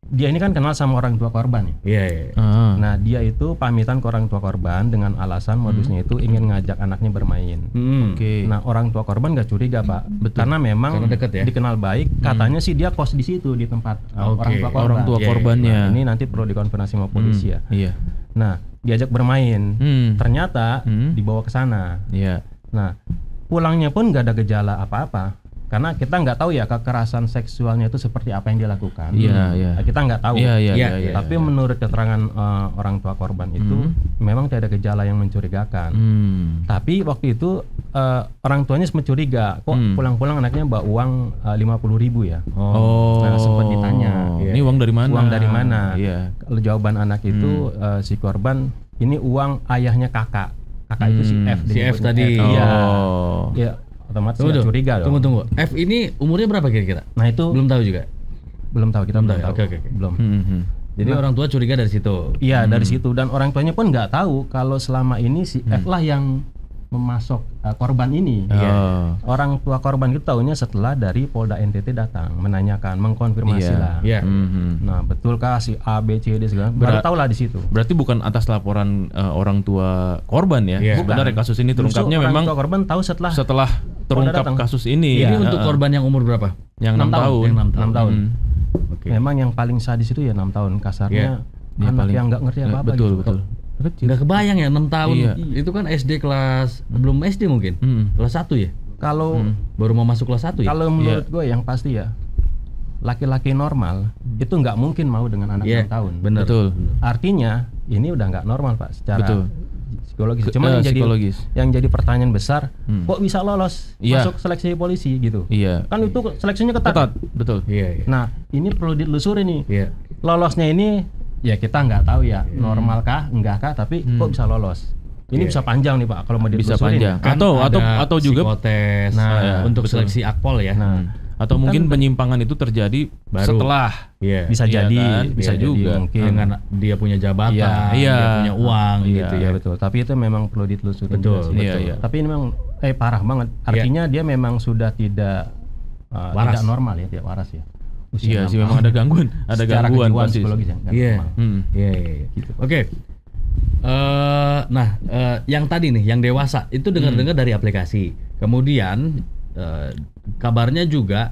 dia ini kan kenal sama orang tua korban ya. Iya, iya. Nah, dia itu pamitan ke orang tua korban dengan alasan modusnya itu ingin ngajak anaknya bermain. Oke. Nah, orang tua korban gak curiga, Pak. Karena memang Karena deket ya? dikenal baik. Katanya sih dia kos di situ di tempat orang tua korban. Orang tua Iya, korbannya. Nah, ini nanti perlu dikonfirmasi sama polisi ya. Iya. Nah, diajak bermain. Ternyata dibawa ke sana. Iya. Nah, pulangnya pun gak ada gejala apa-apa. Karena kita nggak tahu ya kekerasan seksualnya itu seperti apa yang dia lakukan. Iya, iya. Nah, kita nggak tahu. Iya, iya, Iya, iya. Tapi menurut keterangan orang tua korban itu memang tidak ada gejala yang mencurigakan. Tapi waktu itu orang tuanya sempat curiga, kok pulang-pulang anaknya bawa uang 50.000 ya. Oh. Nah, sempat ditanya, Ini uang dari mana? uang dari mana? Iya. Kalau jawaban anak itu si korban ini uang ayahnya kakak. Kakak itu si F. Si F disebutnya tadi. Iya. Oh. Ya, otomatis Tunggu, nggak curiga dong. Tunggu. F ini umurnya berapa kira-kira? Nah, itu Belum tahu juga. belum tahu, kita belum tahu. Oke. Belum. Jadi orang tua curiga dari situ. Iya, dari situ, dan orang tuanya pun nggak tahu kalau selama ini si F lah yang memasok korban ini. Oh. Orang tua korban itu tahunya setelah dari Polda NTT datang menanyakan, mengkonfirmasi Iya. lah. Iya. Nah, betulkah si A, B, C, D segala? Baru tahu lah di situ. Berarti bukan atas laporan orang tua korban ya. Iya. Sebenarnya kasus ini terungkapnya Justru memang orang tua korban tahu setelah terungkap datang. kasus ini. Ini Iya. untuk korban yang umur berapa? yang 6 tahun. Yang 6 tahun. Oke. Memang yang paling sadis itu ya 6 tahun. Kasarnya Dia anak paling- yang nggak ngerti apa-apa Betul, gitu. betul. Kecil. Nggak kebayang ya 6 tahun. Iya. Itu kan SD kelas belum SD mungkin. Kelas 1 ya? Kalau Baru mau masuk kelas 1 ya? kalau menurut gue yang pasti ya laki-laki normal itu nggak mungkin mau dengan anak Iya, 6 tahun. benar. Betul. Artinya ini udah nggak normal Pak secara Betul. psikologis. Cuma psikologis. yang jadi pertanyaan besar, kok bisa lolos Iya. masuk seleksi polisi gitu? Iya. Kan itu seleksinya ketat. Betul. Iya. Nah, ini perlu ditelusuri nih. Iya. Lolosnya ini ya kita nggak tahu ya normalkah, enggakah, tapi kok bisa lolos? Ini bisa panjang nih Pak kalau mau Bisa ditelusuri. panjang. Kan ada Atau juga psikotes Nah, untuk seleksi akpol ya. Nah, atau mungkin penyimpangan itu terjadi Baru. setelah Iya. bisa Iya jadi, kan? bisa Iya jadi juga. mungkin. Dengan dia punya jabatan, Iya. dia punya uang Iya. gitu ya. Iya betul. Tapi itu memang perlu ditelusuri. Betul, juga sih. betul. Iya. Tapi ini memang parah banget. Artinya dia memang sudah tidak Waras. tidak normal ya, tidak waras ya. Iya 6 sih memang tahun. ada gangguan, Secara gangguan kejiwaan pasti. psikologis ya. nggak Iya. normal. Iya. Oke. Nah, yang tadi nih, yang dewasa itu dengar-dengar dari aplikasi. Kemudian kabarnya juga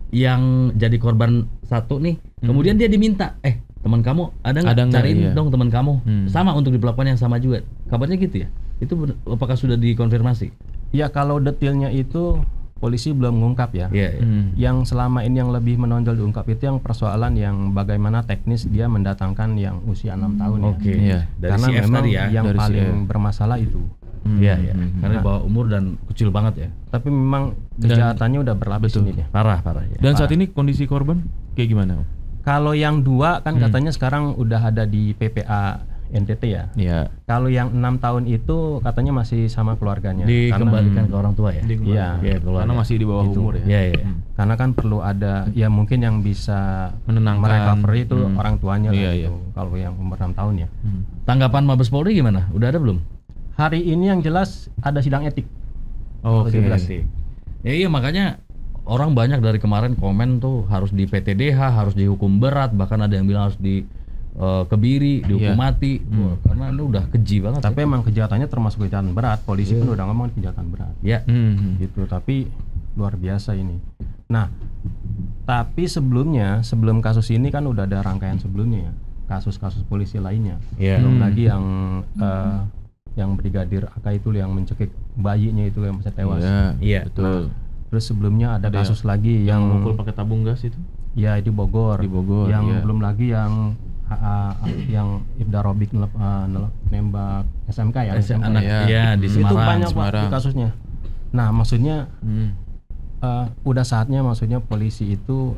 yang jadi korban satu nih, kemudian dia diminta, teman kamu ada Ada nggak? nggak? Cariin Iya. dong teman kamu, sama untuk diperlakukan yang sama juga. Kabarnya gitu ya? Itu apakah sudah dikonfirmasi? Ya kalau detailnya itu polisi belum mengungkap ya. Iya. Yang selama ini yang lebih menonjol diungkap itu yang persoalan yang bagaimana teknis dia mendatangkan yang usia 6 tahun ya. Oke. Iya. Dari Karena CF memang tadi ya. yang Dari paling CF. bermasalah itu. Iya. Karena di bawah umur dan kecil banget ya. Tapi memang kejahatannya udah berlapis ini dia. Parah ya. Dan saat ini kondisi korban kayak gimana? Kalau yang 2 kan katanya sekarang udah ada di PPA NTT ya. Iya. Kalau yang 6 tahun itu katanya masih sama keluarganya. Dikembalikan ke orang tua ya. Iya. Iya, keluarga. Karena masih di bawah Gitu. umur ya. Iya. Karena kan perlu ada ya mungkin yang bisa Menenangkan. merecovery itu orang tuanya lah Iya, gitu. Kalau yang umur 6 tahun ya. Tanggapan Mabes Polri gimana? Udah ada belum? Hari ini yang jelas ada sidang etik. Oke. 17. Ya iya makanya orang banyak dari kemarin komen tuh harus di PTDH, harus dihukum berat, bahkan ada yang bilang harus dikebiri, dihukum Iya. mati. Wah, karena itu udah keji banget. Tapi emang kejahatannya termasuk kejahatan berat. Polisi pun udah ngomong kejahatan berat. Ya. Gitu. Tapi luar biasa ini. Nah, tapi sebelum kasus ini kan udah ada rangkaian sebelumnya ya. Kasus-kasus polisi lainnya. Iya. Belum lagi yang Brigadir AK itu yang mencekik bayinya itu yang masih tewas. Iya. Betul. Terus sebelumnya ada kasus lagi yang Mukul pakai tabung gas itu. ya di Bogor. Di Bogor, Yang iya. belum lagi yang Ibda Robik nembak SMK ya. SMK. Anak Iya. iya di Itu Semarang. banyak Pak, Semarang. di kasusnya. Nah, maksudnya Hmm. udah saatnya maksudnya polisi itu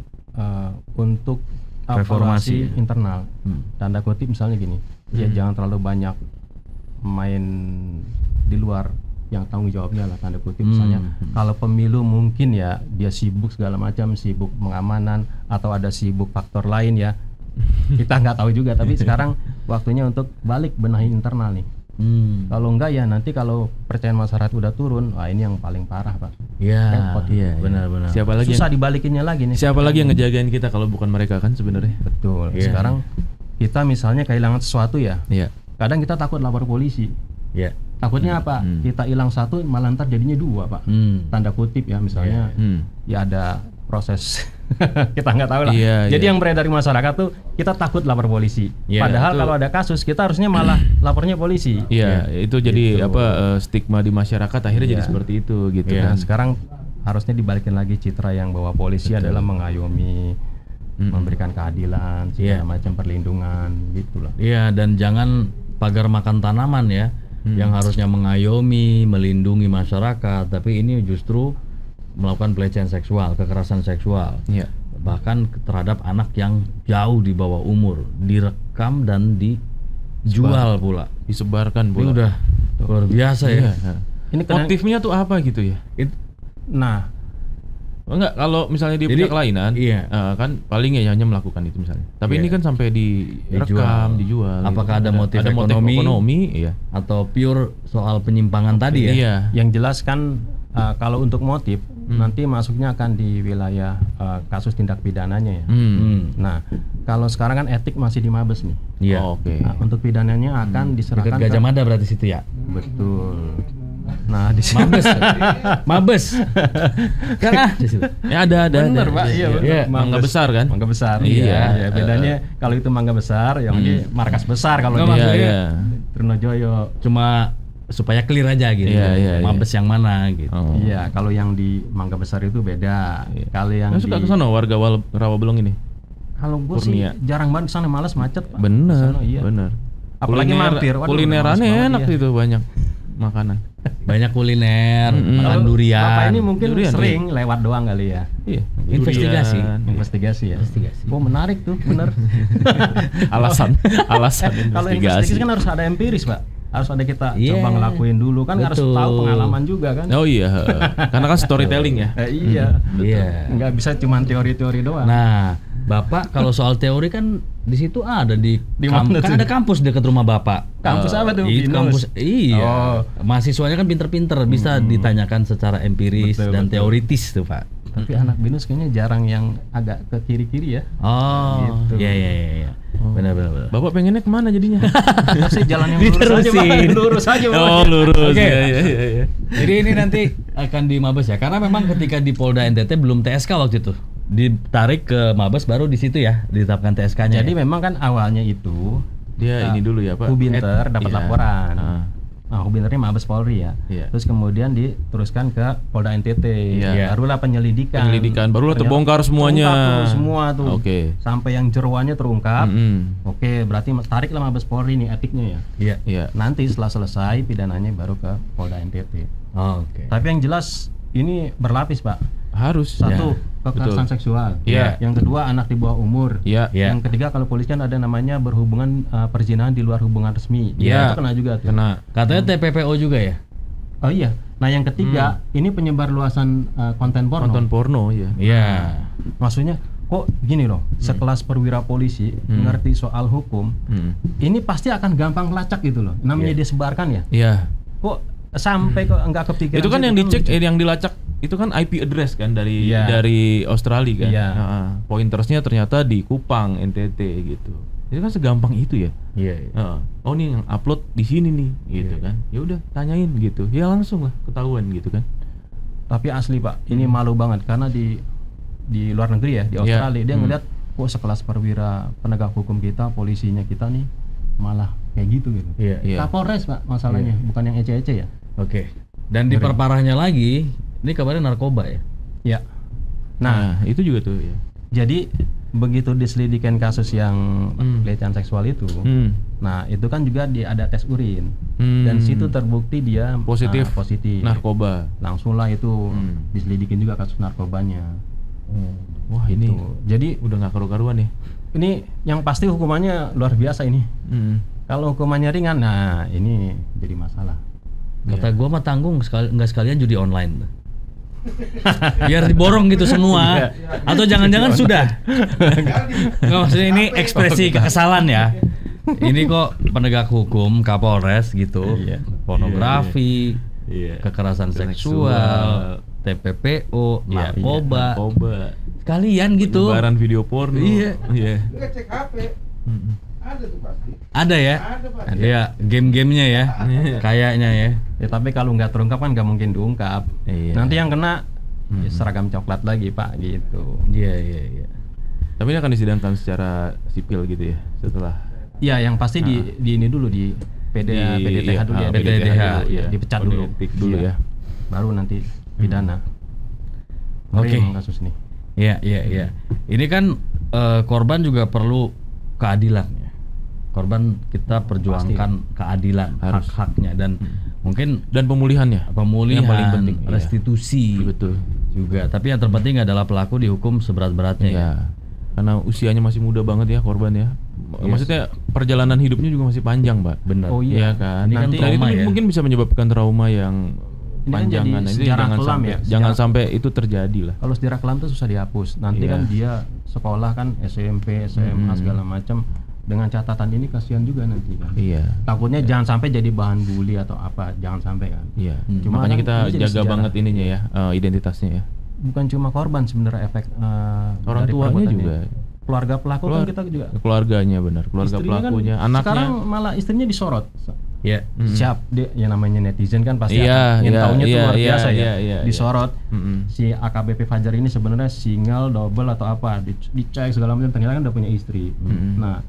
untuk Reformasi. evaluasi internal. Tanda kutip misalnya gini, ya jangan terlalu banyak main di luar, yang tanggung jawabnya lah tanda kutip. Misalnya kalau pemilu mungkin ya dia sibuk segala macam, sibuk pengamanan atau ada sibuk faktor lain ya. Kita nggak tahu juga, tapi sekarang waktunya untuk balik benahi internal nih. Kalau enggak ya nanti kalau percayaan masyarakat udah turun, wah ini yang paling parah Pak. Iya. Repot. Iya, benar-benar. Siapa lagi Susah dibalikinnya lagi nih. siapa lagi yang ngejagain kita kalau bukan mereka kan sebenarnya? Betul. Iya. Sekarang kita misalnya kehilangan sesuatu ya, Iya. kadang kita takut lapor polisi. Iya. Takutnya apa? Kita hilang satu malah ntar jadinya 2 Pak. Tanda kutip ya misalnya ya ada proses kita nggak tahu lah. Iya, Jadi iya. yang beredar di masyarakat tuh kita takut lapor polisi. Iya, Padahal itu. kalau ada kasus kita harusnya malah lapornya polisi. Iya, itu jadi Gitu. stigma di masyarakat akhirnya jadi seperti itu gitu Nah, kan. sekarang harusnya dibalikin lagi citra yang bahwa polisi adalah mengayomi, memberikan keadilan, segala macam perlindungan gitulah. Iya, dan jangan pagar makan tanaman ya, yang harusnya mengayomi, melindungi masyarakat, tapi ini justru melakukan pelecehan seksual, kekerasan seksual. Iya. Bahkan terhadap anak yang jauh di bawah umur, direkam dan dijual pula. Disebarkan Ini pula. udah luar biasa ya. Iya. Ini kena- Motifnya tuh apa gitu ya? Nah, Enggak, kalau misalnya dia Jadi, punya kelainan, iya. kan paling ya hanya melakukan itu misalnya. Tapi Iya. ini kan sampai direkam, dijual. Apakah gitu. ada motif ekonomi? Iya. Atau pure soal penyimpangan tadi ya? Iya. yang jelas kan kalau untuk motif nanti masuknya akan di wilayah kasus tindak pidananya ya. Nah, kalau sekarang kan etik masih di Mabes nih. Iya. Oh, oke. Nah, untuk pidananya akan Dekat diserahkan Gajah Mada berarti situ ya? betul. Nah, di Mabes. Mabes. Kan di situ. Ya ada. Bener, ada. Pak. Iya, bener. Iya. Mangga besar kan? Mangga besar. Iya. Ya, bedanya kalau itu mangga besar, yang ini markas besar kalau Enggak, di maksudnya Iya. Trunojoyo. Cuma supaya clear aja gitu. Iya. Mabes yang mana gitu. Oh. Iya, kalau yang di mangga besar itu beda. Kalau yang Nggak suka di ke sana warga Rawabelong ini? kalau gue sih Kurnia. jarang banget kesana, malas macet Pak. Bener, Kesana, iya. bener. Apalagi mampir. Waduh, kulinerannya udah males enak banget ya. itu banyak makanan. Banyak kuliner, makan Kalau durian. Bapak ini mungkin Durian, sering lewat doang kali ya. Iya. Investigasi. Durian. Investigasi ya. Investigasi. Oh menarik tuh, bener. alasan Kalau investigasi kan harus ada empiris, Pak. Harus ada kita Iya. coba ngelakuin dulu kan, harus Betul. tahu pengalaman juga kan. Oh iya, karena kan storytelling ya. Iya. Iya. Nggak bisa cuma teori-teori doang. Nah, Bapak kalau soal teori kan di situ ada di mana kan tuh? ada kampus dekat rumah Bapak. Kampus apa tuh? Itu Binus? kampus iya. Oh. Mahasiswanya kan pinter-pinter, bisa ditanyakan secara empiris Betul, dan betul. teoritis tuh, Pak. Tapi anak binus kayaknya jarang yang agak ke kiri-kiri ya. Oh, Gitu. iya. Benar. Bapak pengennya kemana jadinya? Pasti jalan yang lurus aja, Pak. Diterusin. Lurus aja, Pak. Oh lurus. Oke. Iya. Jadi ini nanti akan di Mabes ya, karena memang ketika di Polda NTT belum TSK waktu itu, ditarik ke Mabes baru di situ ya ditetapkan TSK-nya. Jadi memang kan awalnya itu Dia ini dulu ya Pak. Hubinter dapat Iya. laporan. Ah. Nah, Hubinternya Mabes Polri ya. Iya. Terus kemudian diteruskan ke Polda NTT. Iya. Barulah penyelidikan. Barulah Ternyata terbongkar semuanya. terungkap tuh semua tuh. Oke. Sampai yang jeroannya terungkap. Mm-mm. Oke, berarti tariklah Mabes Polri nih etiknya ya. Iya. Iya. Nanti setelah selesai pidananya baru ke Polda NTT. Oke. Tapi yang jelas ini berlapis, Pak. Harus. Satu, Ya. kekerasan Betul. seksual. Iya. Yang kedua, anak di bawah umur. Iya. Iya. Yang ketiga, kalau polisi kan ada namanya berhubungan perzinahan di luar hubungan resmi. Iya. Itu kena juga tuh. Kena. Katanya TPPO juga ya? Oh iya. Nah, yang ketiga, ini penyebar luasan konten porno. Nonton porno ya. Iya. Maksudnya kok gini loh, sekelas perwira polisi ngerti soal hukum, ini pasti akan gampang lacak gitu loh. Namanya dia sebarkan ya. Iya. Kok sampai kok enggak kepikiran. Itu kan situ yang dicek, lucu. yang dilacak itu kan IP address kan dari Iya. dari Australia kan. Iya. Pointersnya ternyata di Kupang NTT gitu. Itu kan segampang itu ya. Iya. Oh nih yang upload di sini nih gitu kan. Ya udah tanyain gitu. Ya langsung lah ketahuan gitu kan. Tapi asli Pak, ini malu banget karena di luar negeri ya, di Australia dia ngeliat kok sekelas perwira penegak hukum kita, polisinya kita nih malah kayak gitu gitu. Iya. Iya. Kapolres Pak masalahnya, bukan yang ece-ece ya. Oke. Dan diperparahnya lagi, ini kabarnya narkoba ya? Ya. Nah, Nah, itu juga tuh ya. jadi begitu diselidikan kasus yang pelecehan seksual itu, nah itu kan juga ada tes urin dan situ terbukti dia Positif. positif. Narkoba. Langsung lah itu diselidikin juga kasus narkobanya. Wah ini Tuh. Jadi udah nggak karu-karuan nih. ini yang pasti hukumannya luar biasa ini. Kalau hukumannya ringan, nah ini jadi masalah. Kata gua mah tanggung nggak sekalian judi online. Biar diborong gitu semua. Atau jangan-jangan sudah. Nggak, maksudnya ini ekspresi kekesalan ya. Ini kok penegak hukum Kapolres gitu. Iya. Pornografi, Iya. kekerasan seksual, TPPO, narkoba. Narkoba. Sekalian gitu. Penyebaran video porno. Iya. Iya. Ngecek HP, ada tuh pasti. Ada ya? Ada Pak. Iya, game-gamenya ya. Kayaknya ya. Ya tapi kalau nggak terungkap kan nggak mungkin diungkap. Iya. Nanti yang kena ya seragam coklat lagi Pak gitu. Iya. Tapi ini akan disidangkan secara sipil gitu ya setelah. Ya yang pasti di ini dulu di PDTH dulu ya. PDTH, iya. Dipecat dulu. Etik dulu Iya. ya. Baru nanti pidana. Oke. Ngeri emang kasus nih. Iya. Ini kan korban juga perlu keadilan ya. Korban kita perjuangkan keadilan, Harus. hak-haknya dan mungkin Dan pemulihannya. pemulihan, Yang paling penting, iya. restitusi Betul. juga. Tapi yang terpenting adalah pelaku dihukum seberat-beratnya ya. Ya. Karena usianya masih muda banget ya korban ya. Maksudnya perjalanan hidupnya juga masih panjang, Mbak. Benar. Oh Iya kan. Ini kan Dan trauma itu ya. mungkin bisa menyebabkan trauma yang Ini kan panjangan. jadi Nah, itu sejarah jangan kelam sampai, ya, jangan sejarah. sampai itu terjadi lah. Kalau sejarah kelam tuh susah dihapus. Nanti Iya. kan dia sekolah kan SMP, SMA segala macam. Dengan catatan ini kasihan juga nanti kan. Iya. Takutnya jangan sampai jadi bahan bully atau apa, jangan sampai kan. Iya. Cuma Makanya kan kita ini jadi jaga sejarah. banget ininya ya, identitasnya ya. Bukan cuma korban sebenarnya efek Orang dari tuanya perbuatan juga. ini. Keluarga pelaku kan kita juga. Keluarganya benar, keluarga Istrinya kan pelakunya, anaknya. sekarang malah istrinya disorot. Ya. Siap dia yang namanya netizen kan pasti Iya, akan ingin iya, taunya tuh iya, luar iya, biasa ya. iya, Disorot. Mm-mm. Si AKBP Fajar ini sebenarnya single, double atau apa? Dicek segala macam ternyata kan udah punya istri. Nah,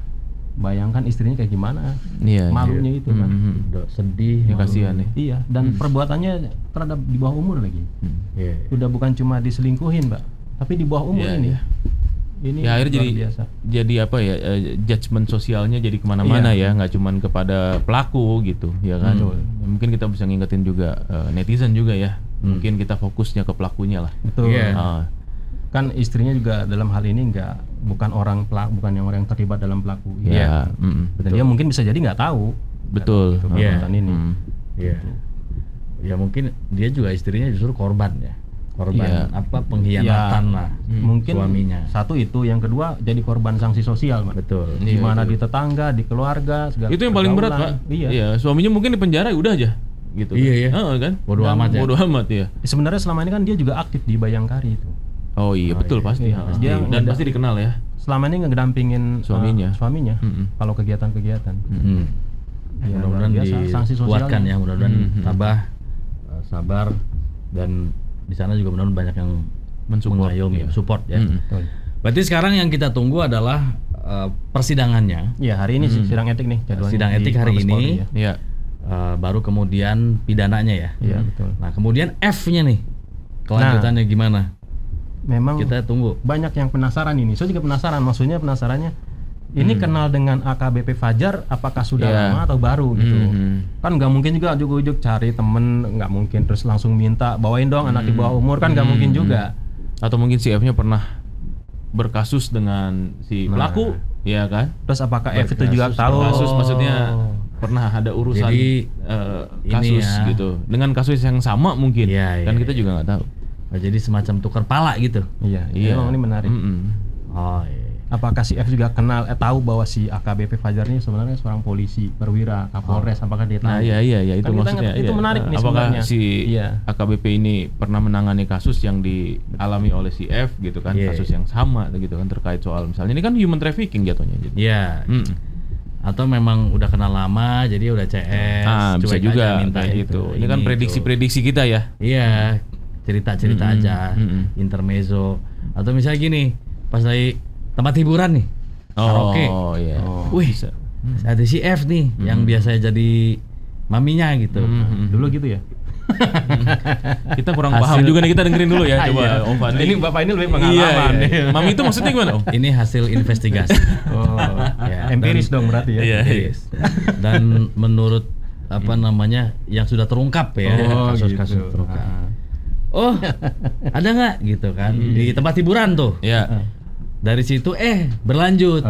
bayangkan istrinya kayak gimana? Iya. Malunya itu kan. Udah sedih. Ya kasihan nih. Iya, dan perbuatannya terhadap di bawah umur lagi. Iya. Udah bukan cuma diselingkuhin, Mbak, tapi di bawah umur Iya, ini. iya. ini ya akhirnya luar biasa. jadi apa ya, judgement sosialnya jadi kemana-mana ya, nggak cuman kepada pelaku gitu ya kan. Ya, mungkin kita bisa ngingetin juga netizen juga ya, mungkin kita fokusnya ke pelakunya lah. Betul. Iya. Kan istrinya juga dalam hal ini bukan orang yang terlibat dalam pelaku. Ya, Dan dia mungkin bisa jadi nggak tahu. betul. Perbuatan ini. Iya. Ya mungkin dia juga istrinya justru korban ya. Korban pengkhianatan lah Mungkin suaminya. Satu itu, yang kedua jadi korban sanksi sosial, Mas. Betul. Gimana di tetangga, di keluarga, segala. Itu yang paling berat, Pak. pergaulan. Iya. Iya, suaminya mungkin di penjara udah aja gitu. Iya, kan. iya. Kan? Bodoh amat ya. Bodoh amat ya. Sebenarnya selama ini kan dia juga aktif di Bayangkari itu. Oh iya, betul pasti. Iya. Pasti. Dia Dan pasti dikenal ya. Selama ini ngedampingin Suaminya. kalau kegiatan-kegiatan. Ya, Mudah-mudahan luar biasa, sanksi dikuatkan sosialnya. ya, mudah-mudahan tabah, sabar, dan di sana juga mudah-mudahan banyak yang Mensupport, mengayomi, iya. support ya. Betul. Berarti sekarang yang kita tunggu adalah persidangannya. Iya, hari ini sih sidang etik nih jadwalnya. Sidang di etik hari Mabes ini. Polri, ya. Iya. Baru kemudian pidananya ya. Iya, betul. Nah kemudian F-nya nih, kelanjutannya gimana? Memang Kita tunggu. banyak yang penasaran ini. Saya juga penasaran, maksudnya penasarannya ini kenal dengan AKBP Fajar apakah sudah Iya. lama atau baru gitu. Kan nggak mungkin juga ujuk-ujuk cari temen, nggak mungkin terus langsung minta bawain dong anak di bawah umur, kan nggak mungkin juga. Atau mungkin si F-nya pernah berkasus dengan si pelaku, ya kan? Terus apakah F itu juga tahu? Berkasus maksudnya pernah ada urusan Jadi, kasus ini ya. gitu. Dengan kasus yang sama mungkin. Iya, Kan iya, kita juga nggak tahu. Oh, jadi semacam tukar pala gitu. Iya, emang ini menarik. Oh iya. Apakah si F juga kenal tahu bahwa si AKBP Fajar ini sebenarnya seorang polisi perwira Kapolres? Apakah dia tahu? Nah, iya itu Kan kita maksudnya. itu iya. menarik nih Apakah sebenarnya. si Iya. AKBP ini pernah menangani kasus yang dialami oleh si F gitu kan, Iya. kasus yang sama gitu kan, terkait soal misalnya ini kan human trafficking jatuhnya jadi. Iya. Atau memang udah kenal lama jadi udah CS. Bisa cuek juga aja minta kayak itu. gitu. Ini kan prediksi-prediksi kita ya. Iya, cerita-cerita aja, intermezzo. Atau misalnya gini, pas lagi tempat hiburan nih, karaoke. Oh iya. Wih, ada si F nih yang biasanya jadi maminya gitu. Dulu gitu ya. Kita kurang paham juga nih, kita dengerin dulu ya coba Om Fadli. Ini Bapak ini lebih Iya, pengalaman. iya. Mami itu maksudnya gimana Om? Ini hasil investigasi. Oh, Ya, empiris dong berarti ya. Iya. Empiris. Dan menurut apa namanya yang sudah terungkap ya, Oh, kasus-kasus gitu. terungkap. Oh, ada nggak gitu kan di tempat hiburan tuh. Iya. Dari situ berlanjut.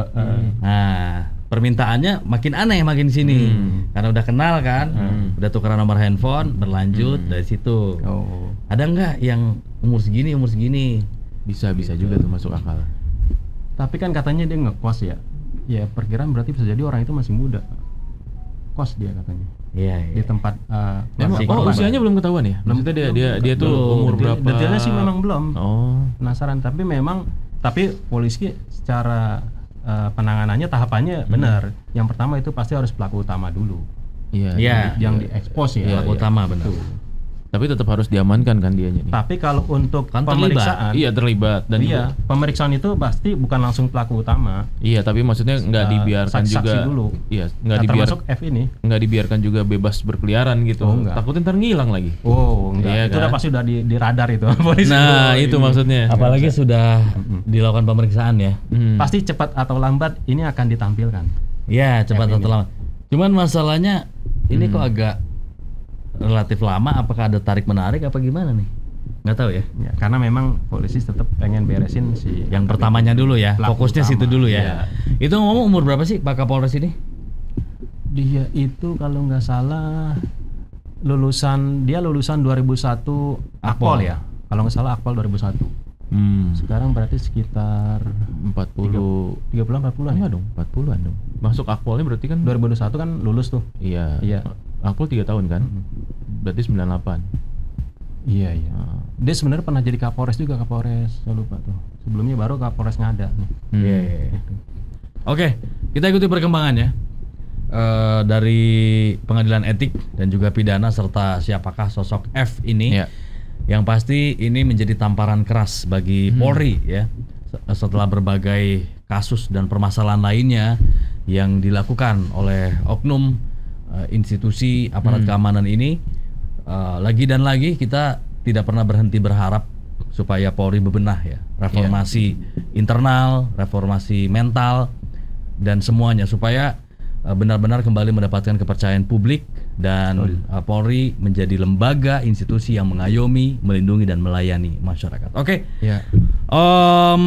Nah, permintaannya makin aneh makin sini. Karena udah kenal kan, udah tukeran nomor handphone, berlanjut dari situ. Oh. Ada nggak yang umur segini? Bisa juga tuh masuk akal. Tapi kan katanya dia ngekos ya. Ya perkiraan berarti bisa jadi orang itu masih muda. Kos dia katanya. Iya, Di tempat Masih Oh, korban. usianya belum ketahuan ya? Maksudnya dia tuh umur berapa? Detailnya sih memang belum. Oh. Penasaran, tapi polisi secara penanganannya tahapannya benar. Yang pertama itu pasti harus pelaku utama dulu. Iya. Iya. Yang diekspos ya. Pelaku utama benar. Tapi tetap harus diamankan kan dianya nih. Tapi kalau untuk Kan terlibat. pemeriksaan, Iya, terlibat dan iya, pemeriksaan itu pasti bukan langsung pelaku utama. Iya, tapi maksudnya nggak dibiarkan saksi-saksi juga. dulu. Iya, Termasuk F ini. nggak dibiarkan juga bebas berkeliaran gitu. Oh, enggak. Takutnya ntar ngilang lagi. Oh, enggak. Iya Itu kan? udah pasti udah di radar itu polisi. Nah, itu maksudnya. Apalagi sudah dilakukan pemeriksaan ya. Pasti cepat atau lambat ini akan ditampilkan. Iya, cepat atau lambat. Cuman masalahnya ini kok agak relatif lama. Apakah ada tarik menarik apa gimana nih? Nggak tahu ya. Ya, karena memang polisi tetap pengen beresin si Yang pertamanya dulu ya, Pelaku fokusnya utama. situ dulu ya. Iya. Itu ngomong umur berapa sih Pak Kapolres ini? Dia itu kalau nggak salah lulusan 2001 Akpol ya. Kalau nggak salah Akpol 2001. Sekarang berarti sekitar 40 30-40an ya? enggak dong, 40-an dong. Masuk akpolnya berarti kan 2021 kan lulus tuh. Iya. Iya. Akpol 3 tahun kan? Berarti 98. Iya. Dia sebenarnya pernah jadi Kapolres juga, Kapolres. Saya lupa tuh. Sebelumnya baru Kapolres Ngada nih. Iya. Oke, kita ikuti perkembangannya dari pengadilan etik dan juga pidana serta siapakah sosok F ini. Iya. Yang pasti ini menjadi tamparan keras bagi Polri ya setelah berbagai kasus dan permasalahan lainnya yang dilakukan oleh oknum institusi aparat keamanan ini. Lagi dan lagi kita tidak pernah berhenti berharap supaya Polri bebenah ya, reformasi internal, reformasi mental dan semuanya supaya benar-benar kembali mendapatkan kepercayaan publik dan Polri menjadi lembaga institusi yang mengayomi, melindungi dan melayani masyarakat. Oke. Ya. Om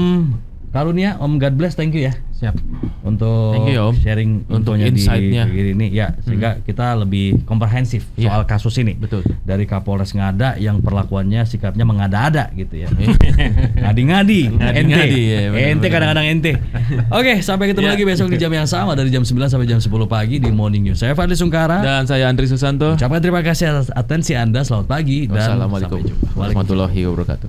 Karunia, Om God bless, thank you ya. Siap. Untuk Thank you, Om. sharing Untuk infonya insight-nya. di ini ya, sehingga kita lebih komprehensif soal kasus ini. Betul. Dari Kapolres Ngada yang perlakuannya sikapnya mengada-ada gitu ya. Ngadi-ngadi, Ngadi-ngadi, ya, benar, ente benar. kadang-kadang ente. Oke, sampai ketemu lagi besok di jam yang sama dari jam 9 sampai jam 10 pagi di Morning News. Saya Fadli Sungkara. Dan saya Andri Susanto. Ucapkan terima kasih atas atensi Anda. Selamat pagi dan Wassalamualaikum sampai jumpa. warahmatullahi wabarakatuh.